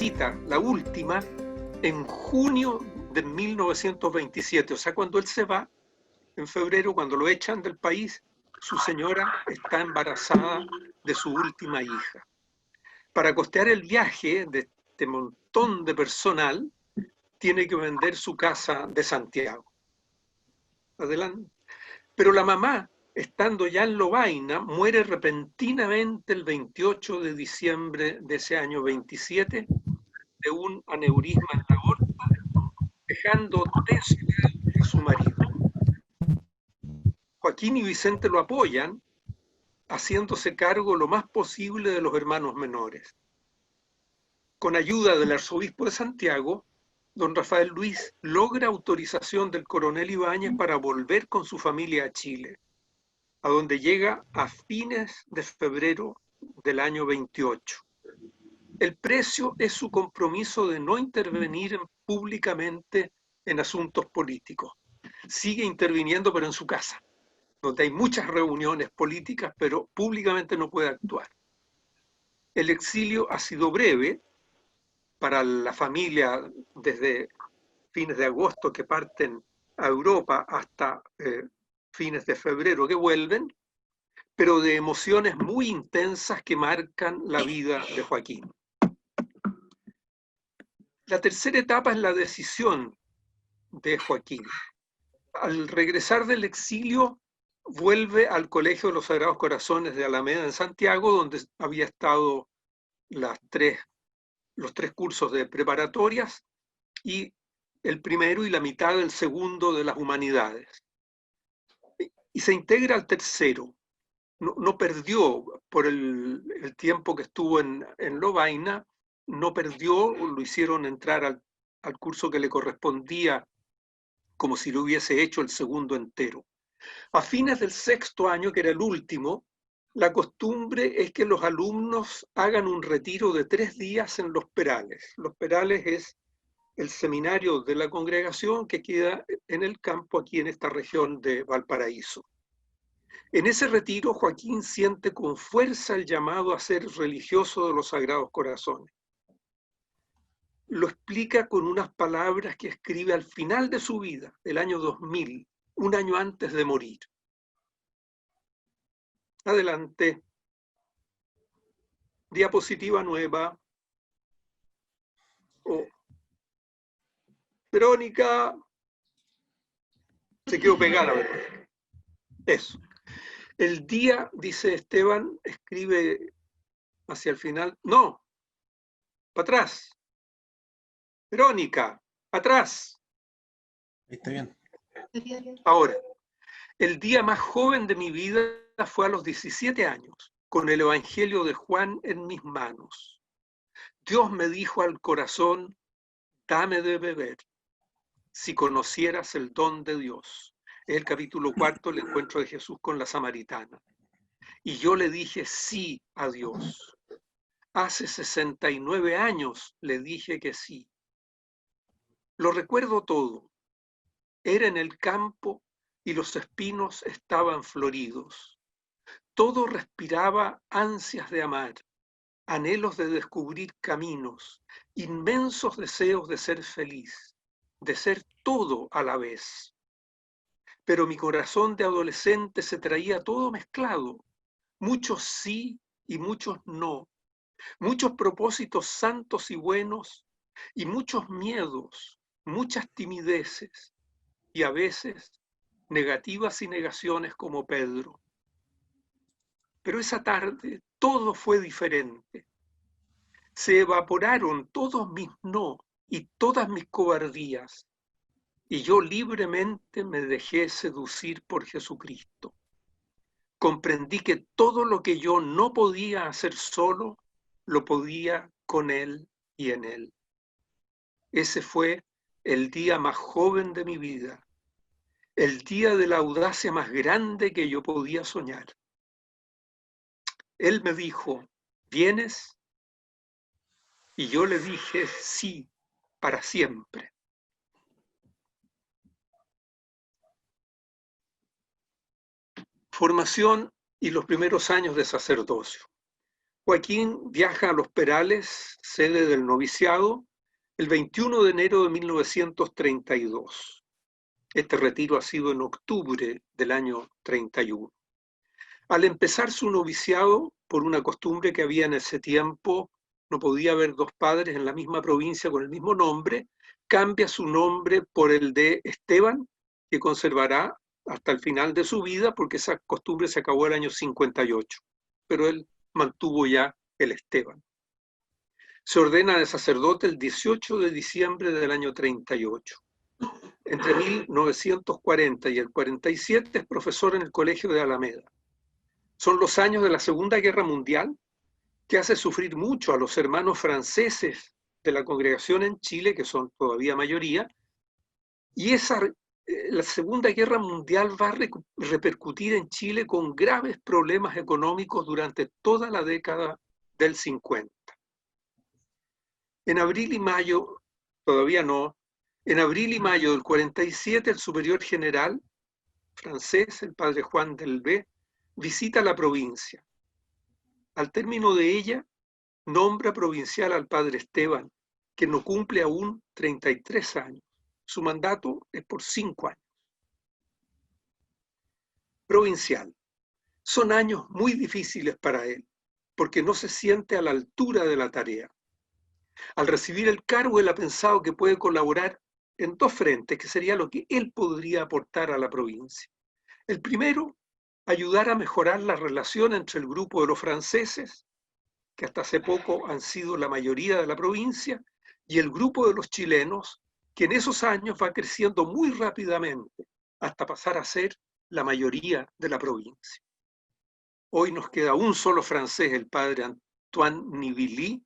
visita, la última, en junio de 1927. O sea, cuando él se va, en febrero, cuando lo echan del país, su señora está embarazada de su última hija. Para costear el viaje de este montón de personal, tiene que vender su casa de Santiago. Adelante. Pero la mamá, estando ya en Lovaina, muere repentinamente el 28 de diciembre de ese año 27 de un aneurisma en la aorta, dejando desolado a su marido. Joaquín y Vicente lo apoyan, haciéndose cargo lo más posible de los hermanos menores. Con ayuda del arzobispo de Santiago, don Rafael Luis logra autorización del coronel Ibáñez para volver con su familia a Chile, a donde llega a fines de febrero del año 28. El precio es su compromiso de no intervenir públicamente en asuntos políticos. Sigue interviniendo, pero en su casa, donde hay muchas reuniones políticas, pero públicamente no puede actuar. El exilio ha sido breve para la familia desde fines de agosto que parten a Europa hasta fines de febrero que vuelven, pero de emociones muy intensas que marcan la vida de Joaquín. La tercera etapa es la decisión de Joaquín. Al regresar del exilio, vuelve al Colegio de los Sagrados Corazones de Alameda en Santiago, donde había estado los tres cursos de preparatorias y el primero y la mitad del segundo de las humanidades. Y se integra al tercero. No perdió por el tiempo que estuvo en Lovaina, no perdió, lo hicieron entrar al curso que le correspondía como si lo hubiese hecho el segundo entero. A fines del sexto año, que era el último, la costumbre es que los alumnos hagan un retiro de 3 días en Los Perales. Los Perales es el seminario de la congregación que queda en el campo aquí en esta región de Valparaíso. En ese retiro, Joaquín siente con fuerza el llamado a ser religioso de los Sagrados Corazones. Lo explica con unas palabras que escribe al final de su vida, el año 2000, un año antes de morir. Adelante. Diapositiva nueva. Oh. Verónica. Se quedó pegada, Verónica. Eso. El día, dice Esteban, escribe hacia el final. No, para atrás. Verónica, atrás. Está bien. Ahora, el día más joven de mi vida fue a los 17 años, con el Evangelio de Juan en mis manos. Dios me dijo al corazón, dame de beber, si conocieras el don de Dios. Es el capítulo 4, el encuentro de Jesús con la samaritana. Y yo le dije sí a Dios. Hace 69 años le dije que sí. Lo recuerdo todo. Era en el campo y los espinos estaban floridos. Todo respiraba ansias de amar, anhelos de descubrir caminos, inmensos deseos de ser feliz, de ser todo a la vez. Pero mi corazón de adolescente se traía todo mezclado, muchos sí y muchos no, muchos propósitos santos y buenos y muchos miedos, muchas timideces y a veces negativas y negaciones como Pedro. Pero esa tarde todo fue diferente. Se evaporaron todos mis no y todas mis cobardías, y yo libremente me dejé seducir por Jesucristo. Comprendí que todo lo que yo no podía hacer solo, lo podía con Él y en Él. Ese fue el día más joven de mi vida, el día de la audacia más grande que yo podía soñar. Él me dijo, ¿vienes? Y yo le dije, sí, para siempre. Formación y los primeros años de sacerdocio. Joaquín viaja a Los Perales, sede del noviciado, el 21 de enero de 1932. Este retiro ha sido en octubre del año 31. Al empezar su noviciado, por una costumbre que había en ese tiempo, no podía haber dos padres en la misma provincia con el mismo nombre, cambia su nombre por el de Esteban, que conservará hasta el final de su vida, porque esa costumbre se acabó el año 58. Pero él mantuvo ya el Esteban. Se ordena de sacerdote el 18 de diciembre del año 38. Entre 1940 y el 47 es profesor en el Colegio de Alameda. Son los años de la Segunda Guerra Mundial, que hace sufrir mucho a los hermanos franceses de la congregación en Chile, que son todavía mayoría, y la Segunda Guerra Mundial va a repercutir en Chile con graves problemas económicos durante toda la década del 50. En abril y mayo, todavía no, en abril y mayo del 47 el superior general francés, el padre Juan del B, visita la provincia. Al término de ella, nombra provincial al padre Esteban, que no cumple aún 33 años. Su mandato es por 5 años. Provincial. Son años muy difíciles para él, porque no se siente a la altura de la tarea. Al recibir el cargo, él ha pensado que puede colaborar en dos frentes, que sería lo que él podría aportar a la provincia. El primero, ayudar a mejorar la relación entre el grupo de los franceses, que hasta hace poco han sido la mayoría de la provincia, y el grupo de los chilenos, que en esos años va creciendo muy rápidamente, hasta pasar a ser la mayoría de la provincia. Hoy nos queda un solo francés, el padre Antoine Nivilly,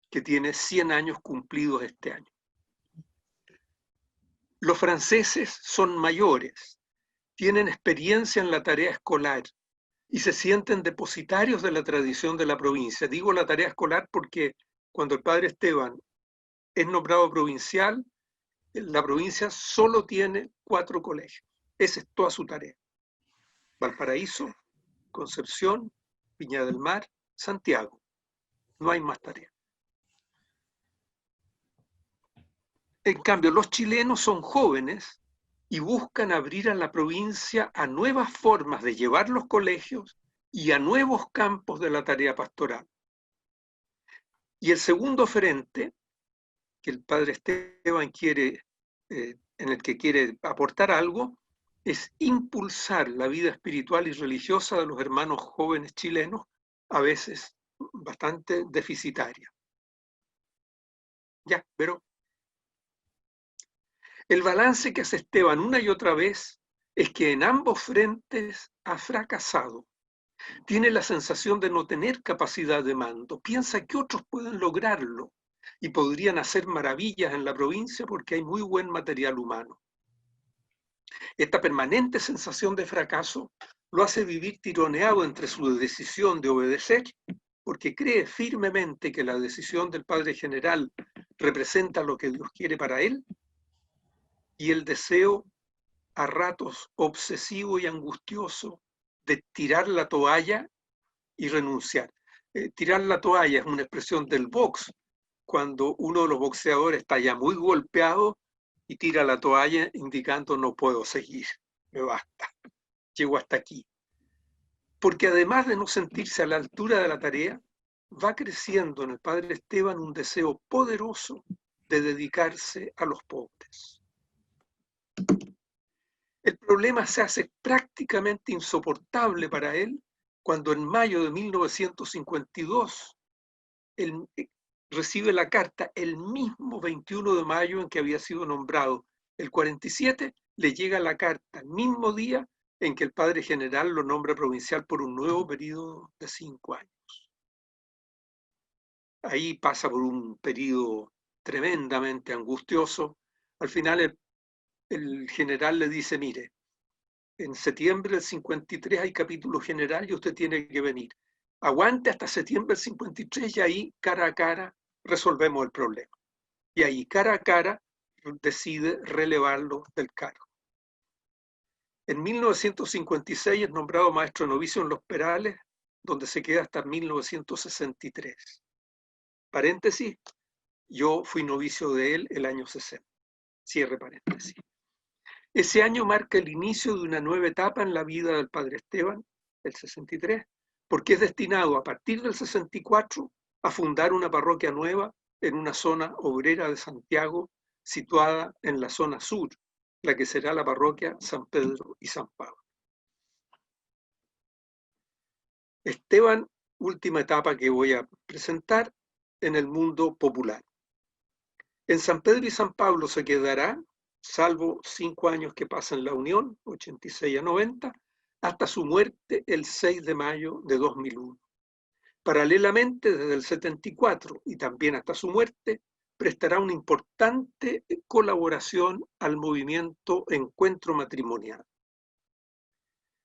que tiene 100 años cumplidos este año. Los franceses son mayores, tienen experiencia en la tarea escolar y se sienten depositarios de la tradición de la provincia. Digo la tarea escolar porque cuando el padre Esteban es nombrado provincial, la provincia solo tiene 4 colegios. Esa es toda su tarea. Valparaíso, Concepción, Viña del Mar, Santiago. No hay más tarea. En cambio, los chilenos son jóvenes y buscan abrir a la provincia a nuevas formas de llevar los colegios y a nuevos campos de la tarea pastoral. Y el segundo frente, que el padre Esteban quiere, en el que quiere aportar algo, es impulsar la vida espiritual y religiosa de los hermanos jóvenes chilenos, a veces bastante deficitaria. Ya, pero el balance que hace Esteban una y otra vez es que en ambos frentes ha fracasado. Tiene la sensación de no tener capacidad de mando. Piensa que otros pueden lograrlo y podrían hacer maravillas en la provincia porque hay muy buen material humano. Esta permanente sensación de fracaso lo hace vivir tironeado entre su decisión de obedecer, porque cree firmemente que la decisión del Padre General representa lo que Dios quiere para él, y el deseo a ratos obsesivo y angustioso de tirar la toalla y renunciar. Tirar la toalla es una expresión del box, cuando uno de los boxeadores está ya muy golpeado y tira la toalla indicando no puedo seguir, me basta, llego hasta aquí. Porque además de no sentirse a la altura de la tarea, va creciendo en el padre Esteban un deseo poderoso de dedicarse a los pobres. El problema se hace prácticamente insoportable para él cuando en mayo de 1952 él recibe la carta el mismo 21 de mayo en que había sido nombrado. El 47 le llega la carta el mismo día en que el padre general lo nombra provincial por un nuevo periodo de 5 años. Ahí pasa por un periodo tremendamente angustioso. Al final el general le dice, mire, en septiembre del 53 hay capítulo general y usted tiene que venir. Aguante hasta septiembre del 53 y ahí cara a cara resolvemos el problema. Y ahí cara a cara decide relevarlo del cargo. En 1956 es nombrado maestro novicio en Los Perales donde se queda hasta 1963. Paréntesis, yo fui novicio de él el año 60. Cierre paréntesis. Ese año marca el inicio de una nueva etapa en la vida del padre Esteban, el 63, porque es destinado a partir del 64 a fundar una parroquia nueva en una zona obrera de Santiago, situada en la zona sur, la que será la parroquia San Pedro y San Pablo. Esteban, última etapa que voy a presentar en el mundo popular. En San Pedro y San Pablo se quedará, salvo 5 años que pasa en la Unión, 86 a 90, hasta su muerte el 6 de mayo de 2001. Paralelamente, desde el 74 y también hasta su muerte, prestará una importante colaboración al movimiento Encuentro Matrimonial.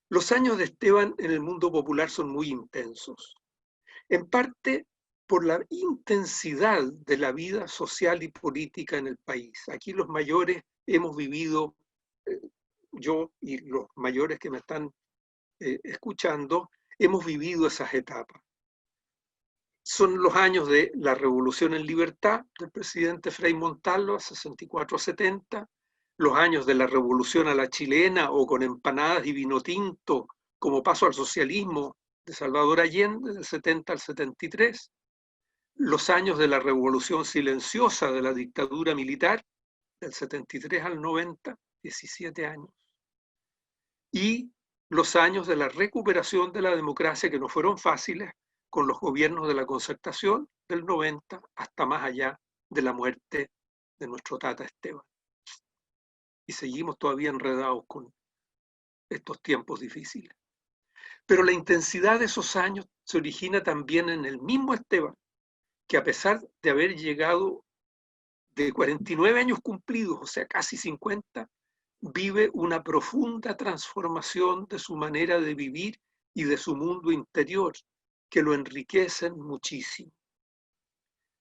Los años de Esteban en el mundo popular son muy intensos, en parte por la intensidad de la vida social y política en el país. Aquí los mayores hemos vivido, yo y los mayores que me están escuchando, hemos vivido esas etapas. Son los años de la Revolución en Libertad del presidente Frei Montalva, 64-70, los años de la Revolución a la chilena o con empanadas y vino tinto como paso al socialismo de Salvador Allende, del 70 al 73, los años de la Revolución silenciosa de la dictadura militar, del 73 al 90, 17 años, y los años de la recuperación de la democracia que no fueron fáciles, con los gobiernos de la Concertación del 90 hasta más allá de la muerte de nuestro tata Esteban. Y seguimos todavía enredados con estos tiempos difíciles. Pero la intensidad de esos años se origina también en el mismo Esteban, que a pesar de haber llegado de 49 años cumplidos, o sea, casi 50, vive una profunda transformación de su manera de vivir y de su mundo interior, que lo enriquecen muchísimo.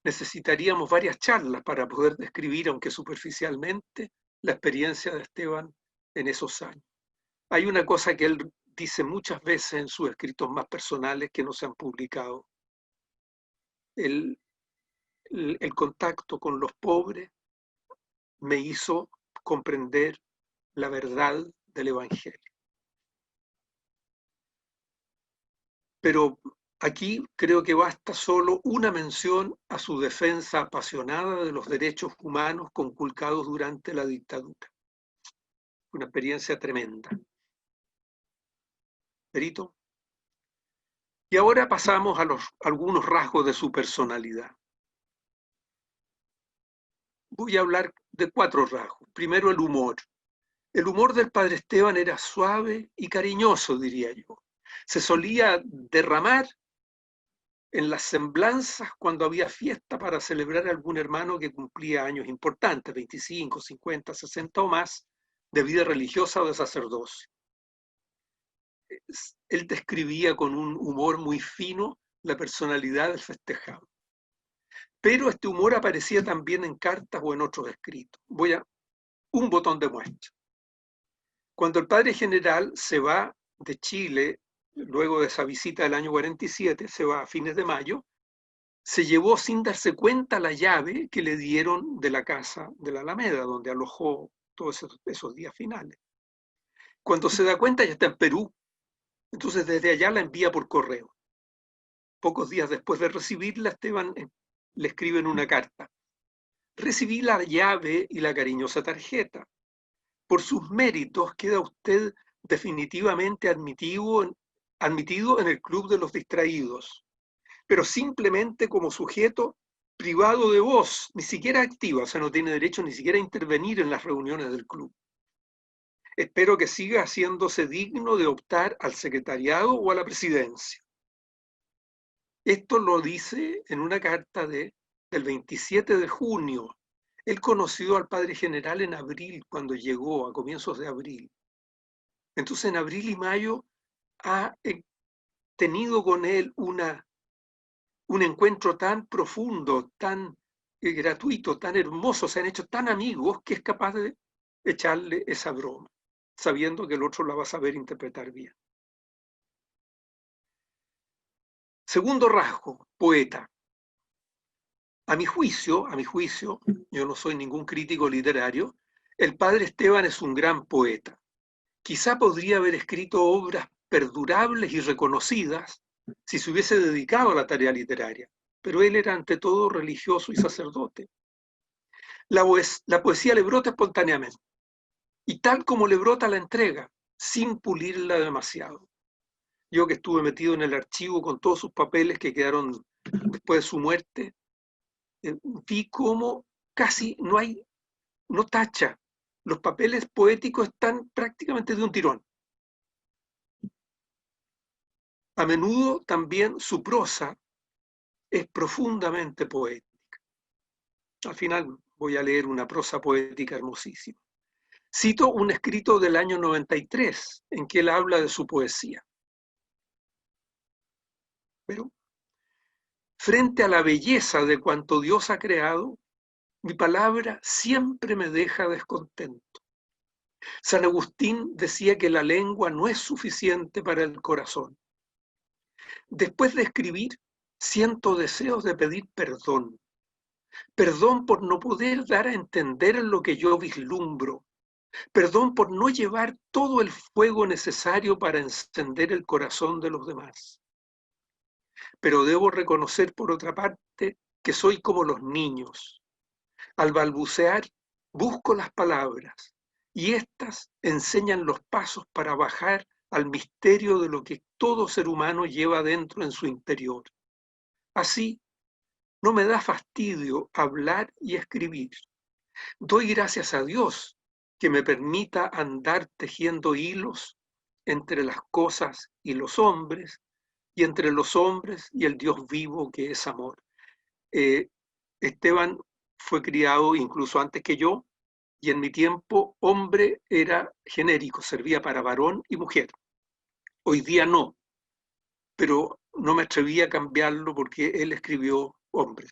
Necesitaríamos varias charlas para poder describir, aunque superficialmente, la experiencia de Esteban en esos años. Hay una cosa que él dice muchas veces en sus escritos más personales que no se han publicado. El contacto con los pobres me hizo comprender la verdad del Evangelio. Pero aquí creo que basta solo una mención a su defensa apasionada de los derechos humanos conculcados durante la dictadura. Una experiencia tremenda. Perito. Y ahora pasamos a algunos rasgos de su personalidad. Voy a hablar de 4 rasgos. Primero, el humor. El humor del padre Esteban era suave y cariñoso, diría yo. Se solía derramar en las semblanzas cuando había fiesta para celebrar a algún hermano que cumplía años importantes, 25, 50, 60 o más, de vida religiosa o de sacerdocio. Él describía con un humor muy fino la personalidad del festejado. Pero este humor aparecía también en cartas o en otros escritos. Voy a un botón de muestra. Cuando el padre general se va de Chile, luego de esa visita del año 47, se va a fines de mayo, se llevó sin darse cuenta la llave que le dieron de la casa de la Alameda, donde alojó todos esos días finales. Cuando se da cuenta ya está en Perú, entonces desde allá la envía por correo. Pocos días después de recibirla, Esteban le escribe en una carta: recibí la llave y la cariñosa tarjeta. Por sus méritos queda usted definitivamente admitido en el club de los distraídos, pero simplemente como sujeto privado de voz, ni siquiera activa, o sea, no tiene derecho ni siquiera a intervenir en las reuniones del club. Espero que siga haciéndose digno de optar al secretariado o a la presidencia. Esto lo dice en una carta del 27 de junio. Él conoció al padre general en abril, cuando llegó, a comienzos de abril. Entonces, en abril y mayo ha tenido con él un encuentro tan profundo, tan gratuito, tan hermoso, se han hecho tan amigos que es capaz de echarle esa broma, sabiendo que el otro la va a saber interpretar bien. Segundo rasgo, poeta. A mi juicio, yo no soy ningún crítico literario, el padre Esteban es un gran poeta. Quizá podría haber escrito obras perdurables y reconocidas si se hubiese dedicado a la tarea literaria, pero él era ante todo religioso y sacerdote. La poesía le brota espontáneamente, y tal como le brota la entrega, sin pulirla demasiado. Yo que estuve metido en el archivo con todos sus papeles que quedaron después de su muerte, vi cómo casi no tacha. Los papeles poéticos están prácticamente de un tirón. A menudo también su prosa es profundamente poética. Al final voy a leer una prosa poética hermosísima. Cito un escrito del año 93 en que él habla de su poesía. Pero frente a la belleza de cuanto Dios ha creado, mi palabra siempre me deja descontento. San Agustín decía que la lengua no es suficiente para el corazón. Después de escribir, siento deseos de pedir perdón. Perdón por no poder dar a entender lo que yo vislumbro. Perdón por no llevar todo el fuego necesario para encender el corazón de los demás. Pero debo reconocer, por otra parte, que soy como los niños. Al balbucear, busco las palabras y éstas enseñan los pasos para bajar al misterio de lo que todo ser humano lleva dentro en su interior. Así, no me da fastidio hablar y escribir. Doy gracias a Dios que me permita andar tejiendo hilos entre las cosas y los hombres, y entre los hombres y el Dios vivo que es amor. Esteban fue criado incluso antes que yo, y en mi tiempo hombre era genérico, servía para varón y mujer. Hoy día no, pero no me atreví a cambiarlo porque él escribió hombre.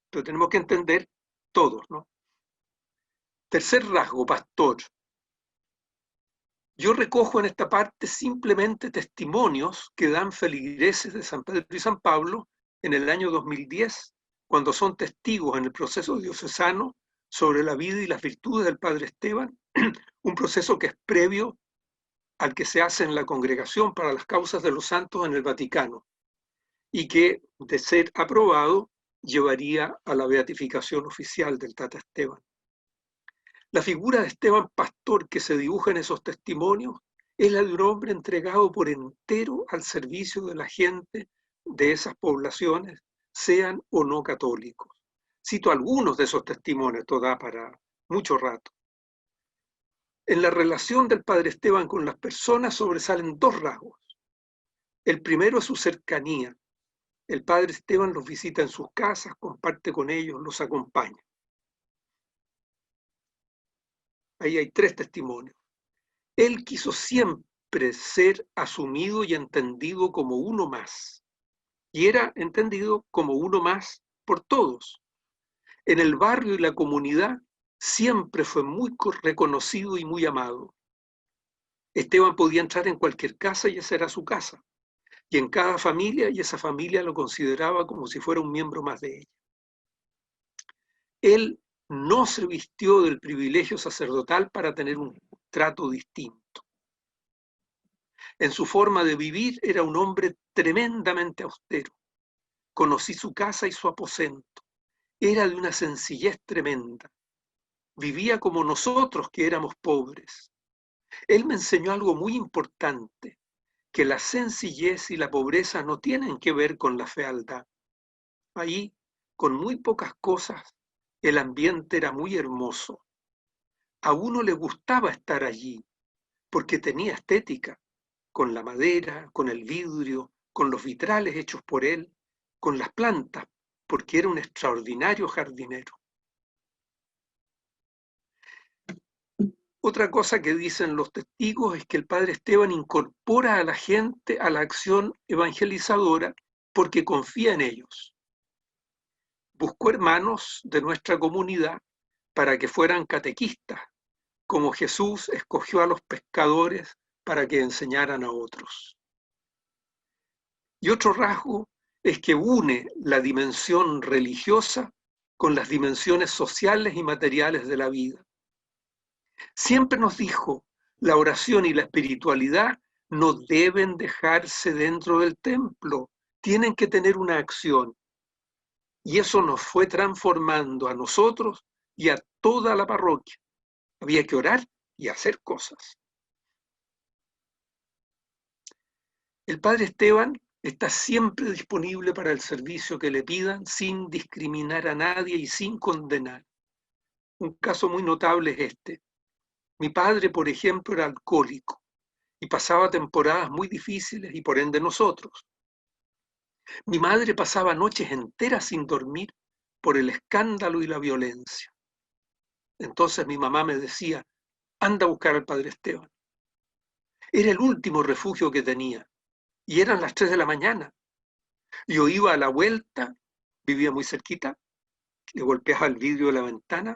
Pero tenemos que entender todos, ¿no? Tercer rasgo, pastor. Yo recojo en esta parte simplemente testimonios que dan feligreses de San Pedro y San Pablo en el año 2010, cuando son testigos en el proceso diocesano sobre la vida y las virtudes del padre Esteban, un proceso que es previo al que se hace en la Congregación para las Causas de los Santos en el Vaticano, y que, de ser aprobado, llevaría a la beatificación oficial del Tata Esteban. La figura de Esteban Pastor que se dibuja en esos testimonios es la de un hombre entregado por entero al servicio de la gente de esas poblaciones, sean o no católicos. Cito algunos de esos testimonios, esto da para mucho rato. En la relación del padre Esteban con las personas sobresalen dos rasgos. El primero es su cercanía. El padre Esteban los visita en sus casas, comparte con ellos, los acompaña. Ahí hay tres testimonios. Él quiso siempre ser asumido y entendido como uno más. Y era entendido como uno más por todos. En el barrio y la comunidad siempre fue muy reconocido y muy amado. Esteban podía entrar en cualquier casa y esa era su casa. Y en cada familia, y esa familia lo consideraba como si fuera un miembro más de ella. Él no se vistió del privilegio sacerdotal para tener un trato distinto. En su forma de vivir era un hombre tremendamente austero. Conocí su casa y su aposento. Era de una sencillez tremenda. Vivía como nosotros que éramos pobres. Él me enseñó algo muy importante, que la sencillez y la pobreza no tienen que ver con la fealdad. Ahí, con muy pocas cosas, el ambiente era muy hermoso. A uno le gustaba estar allí, porque tenía estética, con la madera, con el vidrio, con los vitrales hechos por él, con las plantas, porque era un extraordinario jardinero. Otra cosa que dicen los testigos es que el padre Esteban incorpora a la gente a la acción evangelizadora porque confía en ellos. Buscó hermanos de nuestra comunidad para que fueran catequistas, como Jesús escogió a los pescadores para que enseñaran a otros. Y otro rasgo es que une la dimensión religiosa con las dimensiones sociales y materiales de la vida. Siempre nos dijo, la oración y la espiritualidad no deben dejarse dentro del templo, tienen que tener una acción. Y eso nos fue transformando a nosotros y a toda la parroquia. Había que orar y hacer cosas. El padre Esteban está siempre disponible para el servicio que le pidan, sin discriminar a nadie y sin condenar. Un caso muy notable es este. Mi padre, por ejemplo, era alcohólico y pasaba temporadas muy difíciles y por ende nosotros. Mi madre pasaba noches enteras sin dormir por el escándalo y la violencia. Entonces mi mamá me decía, anda a buscar al padre Esteban. Era el último refugio que tenía y eran las 3 de la mañana. Yo iba a la vuelta, vivía muy cerquita, le golpeaba el vidrio de la ventana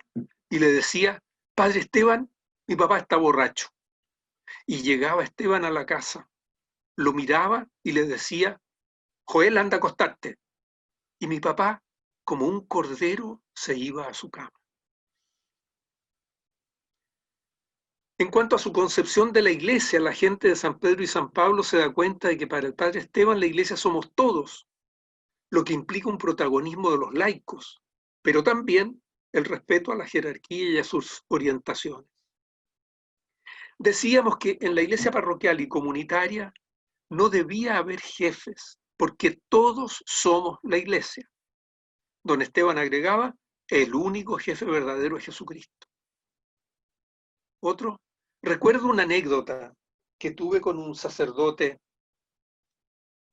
y le decía, padre Esteban, mi papá está borracho. Y llegaba Esteban a la casa, lo miraba y le decía, Joel, anda a acostarte. Y mi papá, como un cordero, se iba a su cama. En cuanto a su concepción de la iglesia, la gente de San Pedro y San Pablo se da cuenta de que para el padre Esteban la iglesia somos todos, lo que implica un protagonismo de los laicos, pero también el respeto a la jerarquía y a sus orientaciones. Decíamos que en la iglesia parroquial y comunitaria no debía haber jefes, porque todos somos la iglesia. Don Esteban agregaba, el único jefe verdadero es Jesucristo. Otro, recuerdo una anécdota que tuve con un sacerdote.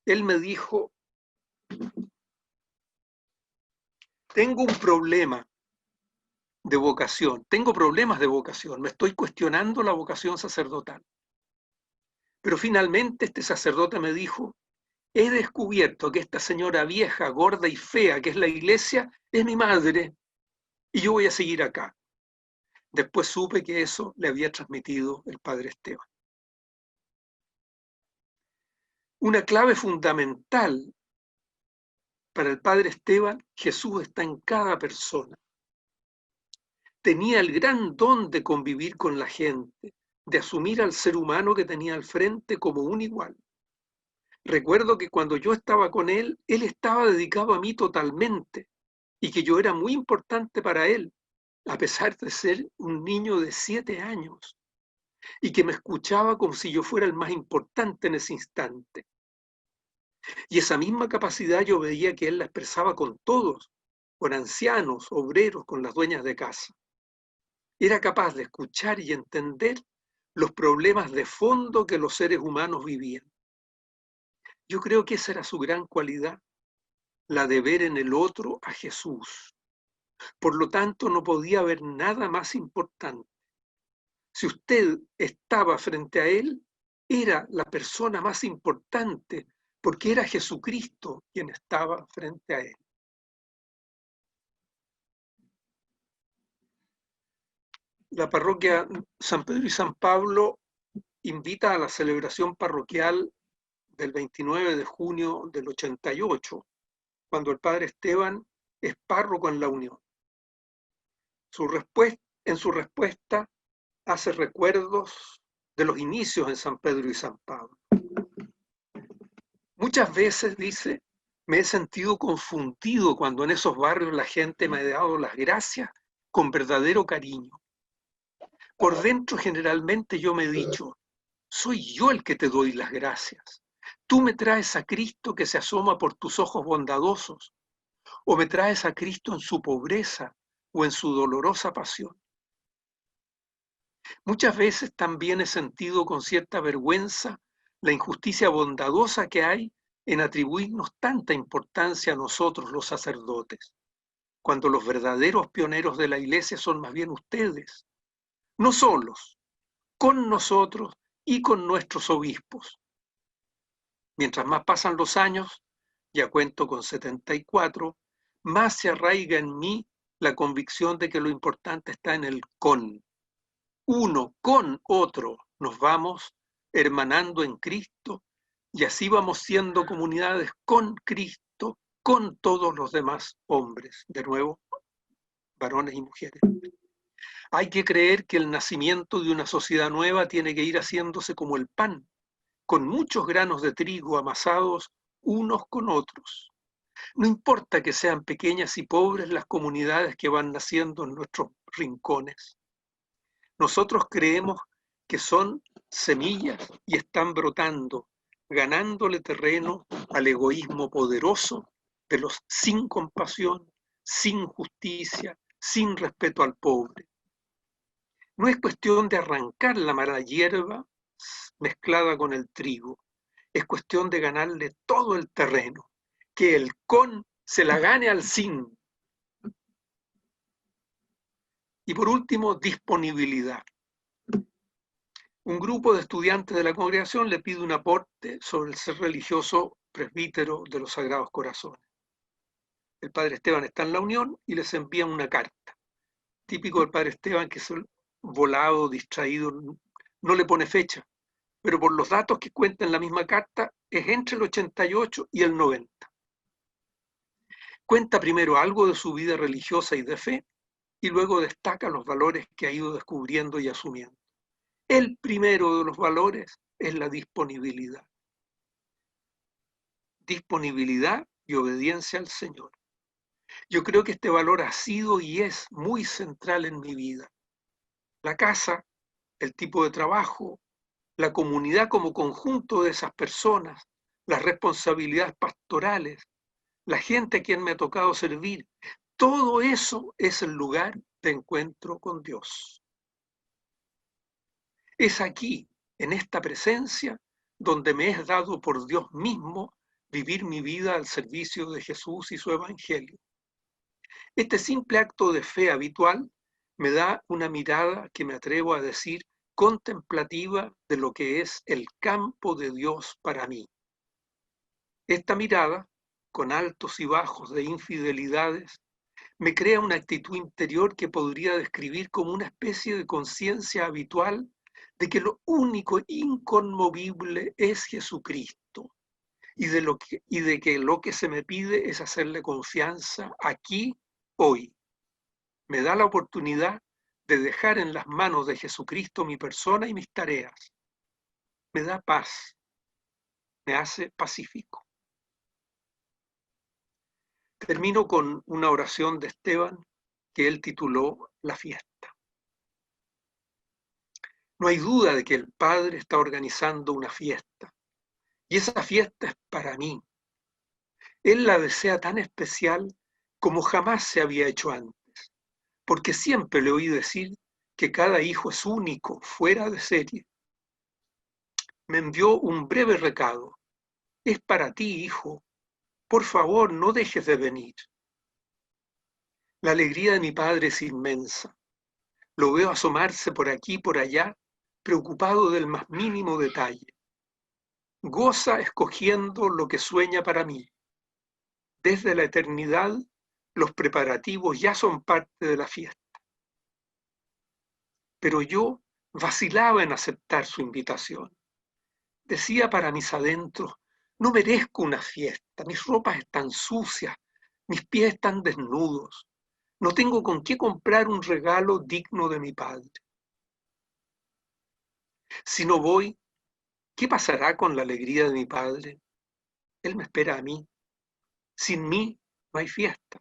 Él me dijo, tengo un problema de vocación, tengo problemas de vocación, me estoy cuestionando la vocación sacerdotal. Pero finalmente este sacerdote me dijo, he descubierto que esta señora vieja, gorda y fea que es la iglesia, es mi madre, y yo voy a seguir acá. Después supe que eso le había transmitido el padre Esteban. Una clave fundamental para el padre Esteban, Jesús está en cada persona. Tenía el gran don de convivir con la gente, de asumir al ser humano que tenía al frente como un igual. Recuerdo que cuando yo estaba con él estaba dedicado a mí totalmente y que yo era muy importante para él, a pesar de ser un niño de 7 años, y que me escuchaba como si yo fuera el más importante en ese instante. Y esa misma capacidad yo veía que él la expresaba con todos, con ancianos, obreros, con las dueñas de casa. Era capaz de escuchar y entender los problemas de fondo que los seres humanos vivían. Yo creo que esa era su gran cualidad, la de ver en el otro a Jesús. Por lo tanto, no podía haber nada más importante. Si usted estaba frente a él, era la persona más importante, porque era Jesucristo quien estaba frente a él. La parroquia San Pedro y San Pablo invita a la celebración parroquial del 29 de junio del 88, cuando el padre Esteban es párroco en la Unión. En su respuesta hace recuerdos de los inicios en San Pedro y San Pablo. Muchas veces, dice, me he sentido confundido cuando en esos barrios la gente me ha dado las gracias con verdadero cariño. Por dentro generalmente yo me he dicho, soy yo el que te doy las gracias. Tú me traes a Cristo que se asoma por tus ojos bondadosos, o me traes a Cristo en su pobreza o en su dolorosa pasión. Muchas veces también he sentido con cierta vergüenza la injusticia bondadosa que hay en atribuirnos tanta importancia a nosotros los sacerdotes, cuando los verdaderos pioneros de la Iglesia son más bien ustedes, no solos, con nosotros y con nuestros obispos. Mientras más pasan los años, ya cuento con 74, más se arraiga en mí la convicción de que lo importante está en el con. Uno con otro nos vamos hermanando en Cristo y así vamos siendo comunidades con Cristo con todos los demás hombres, de nuevo, varones y mujeres. Hay que creer que el nacimiento de una sociedad nueva tiene que ir haciéndose como el pan, con muchos granos de trigo amasados unos con otros. No importa que sean pequeñas y pobres las comunidades que van naciendo en nuestros rincones. Nosotros creemos que son semillas y están brotando, ganándole terreno al egoísmo poderoso de los sin compasión, sin justicia, sin respeto al pobre. No es cuestión de arrancar la mala hierba mezclada con el trigo, es cuestión de ganarle todo el terreno, que el con se la gane al sin. Y por último, disponibilidad. Un grupo de estudiantes de la congregación le pide un aporte sobre el ser religioso presbítero de los Sagrados Corazones. El padre Esteban está en la unión y les envía una carta. Típico del padre Esteban, que es volado, distraído, no le pone fecha, pero por los datos que cuenta en la misma carta es entre el 88 y el 90. Cuenta primero algo de su vida religiosa y de fe y luego destaca los valores que ha ido descubriendo y asumiendo. El primero de los valores es la disponibilidad. Disponibilidad y obediencia al Señor. Yo creo que este valor ha sido y es muy central en mi vida. La casa, el tipo de trabajo, la comunidad como conjunto de esas personas, las responsabilidades pastorales, la gente a quien me ha tocado servir, todo eso es el lugar de encuentro con Dios. Es aquí, en esta presencia, donde me es dado por Dios mismo vivir mi vida al servicio de Jesús y su evangelio. Este simple acto de fe habitual me da una mirada que me atrevo a decir contemplativa de lo que es el campo de Dios para mí. Esta mirada, con altos y bajos de infidelidades, me crea una actitud interior que podría describir como una especie de conciencia habitual de que lo único inconmovible es Jesucristo y de que lo que se me pide es hacerle confianza aquí, hoy. Me da la oportunidad de dejar en las manos de Jesucristo mi persona y mis tareas. Me da paz, me hace pacífico. Termino con una oración de Esteban que él tituló La fiesta. No hay duda de que el Padre está organizando una fiesta, y esa fiesta es para mí. Él la desea tan especial como jamás se había hecho antes, porque siempre le oí decir que cada hijo es único, fuera de serie. Me envió un breve recado. Es para ti, hijo. Por favor, no dejes de venir. La alegría de mi padre es inmensa. Lo veo asomarse por aquí y por allá, preocupado del más mínimo detalle. Goza escogiendo lo que sueña para mí. Desde la eternidad, los preparativos ya son parte de la fiesta. Pero yo vacilaba en aceptar su invitación. Decía para mis adentros, no merezco una fiesta, mis ropas están sucias, mis pies están desnudos, no tengo con qué comprar un regalo digno de mi padre. Si no voy, ¿qué pasará con la alegría de mi padre? Él me espera a mí. Sin mí no hay fiesta.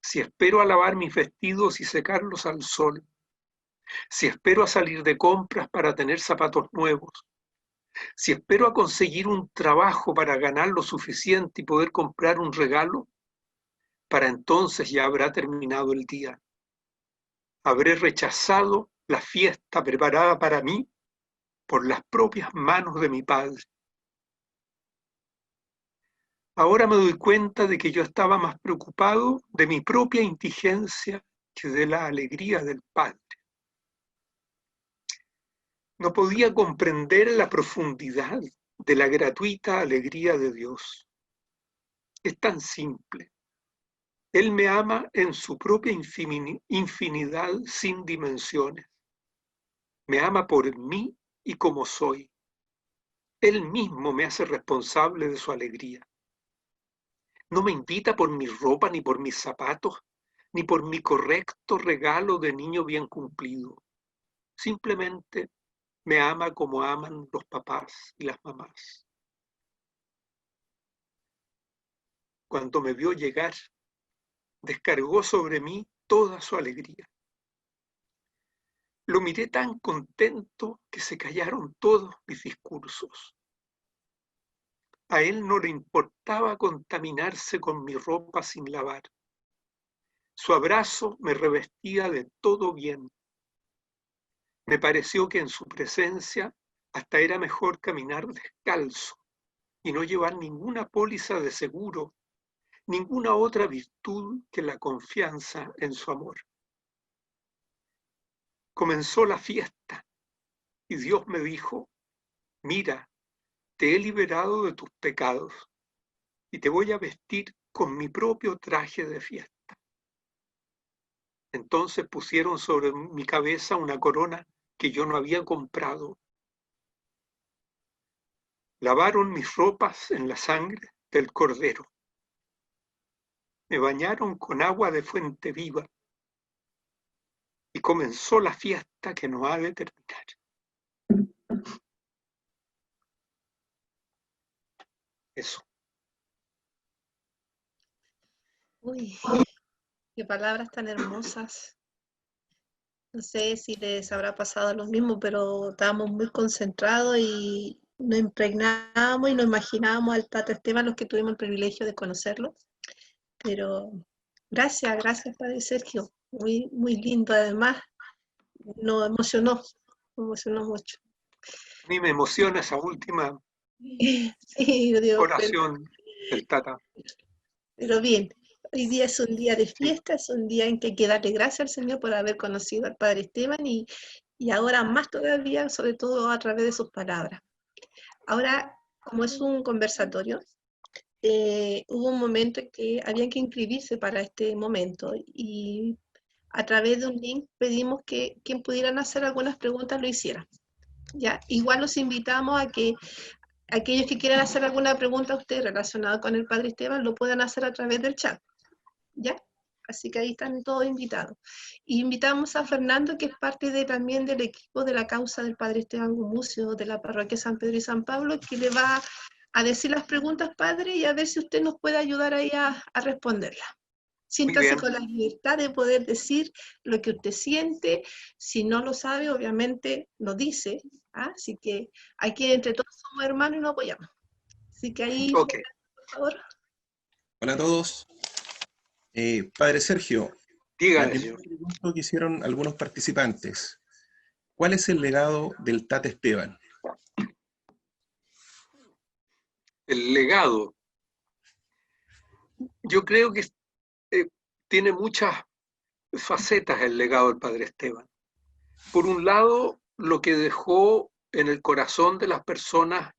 Si espero a lavar mis vestidos y secarlos al sol, si espero a salir de compras para tener zapatos nuevos, si espero a conseguir un trabajo para ganar lo suficiente y poder comprar un regalo, para entonces ya habrá terminado el día. Habré rechazado la fiesta preparada para mí por las propias manos de mi padre. Ahora me doy cuenta de que yo estaba más preocupado de mi propia indigencia que de la alegría del Padre. No podía comprender la profundidad de la gratuita alegría de Dios. Es tan simple. Él me ama en su propia infinidad sin dimensiones. Me ama por mí y como soy. Él mismo me hace responsable de su alegría. No me invita por mi ropa, ni por mis zapatos, ni por mi correcto regalo de niño bien cumplido. Simplemente me ama como aman los papás y las mamás. Cuando me vio llegar, descargó sobre mí toda su alegría. Lo miré tan contento que se callaron todos mis discursos. A él no le importaba contaminarse con mi ropa sin lavar. Su abrazo me revestía de todo bien. Me pareció que en su presencia hasta era mejor caminar descalzo y no llevar ninguna póliza de seguro, ninguna otra virtud que la confianza en su amor. Comenzó la fiesta y Dios me dijo: mira, te he liberado de tus pecados y te voy a vestir con mi propio traje de fiesta. Entonces pusieron sobre mi cabeza una corona que yo no había comprado. Lavaron mis ropas en la sangre del Cordero. Me bañaron con agua de fuente viva y comenzó la fiesta que no ha de terminar. Eso. Uy, qué palabras tan hermosas. No sé si les habrá pasado lo mismo, pero estábamos muy concentrados y nos impregnábamos y nos imaginábamos al Tata Esteban, los que tuvimos el privilegio de conocerlo. Pero gracias, Padre Sergio. Muy, muy lindo. Además, nos emocionó mucho. A mí me emociona esa última Sí, Dios, oración del Tata. pero bien, hoy día es un día de fiesta, es un día en que hay que darle gracias al Señor por haber conocido al Padre Esteban y ahora más todavía, sobre todo a través de sus palabras. Ahora, como es un conversatorio, hubo un momento en que había que inscribirse para este momento y a través de un link pedimos que quien pudieran hacer algunas preguntas lo hiciera. ¿Ya? Igual los invitamos a que aquellos que quieran hacer alguna pregunta a usted relacionada con el Padre Esteban lo puedan hacer a través del chat. ¿Ya? Así que ahí están todos invitados. Y invitamos a Fernando, que es parte también del equipo de la causa del Padre Esteban Gumucio, de la parroquia San Pedro y San Pablo, que le va a decir las preguntas, Padre, y a ver si usted nos puede ayudar ahí a responderlas. Siéntase con la libertad de poder decir lo que usted siente. Si no lo sabe, obviamente lo dice. ¿Ah? Así que aquí entre todos somos hermanos y nos apoyamos. Así que ahí, Okay. por favor. Hola a todos. Padre Sergio, Dígame, la primera pregunta que hicieron algunos participantes: ¿cuál es el legado del Tata Esteban? El legado. Yo creo que tiene muchas facetas el legado del Padre Esteban. Por un lado, lo que dejó en el corazón de las personas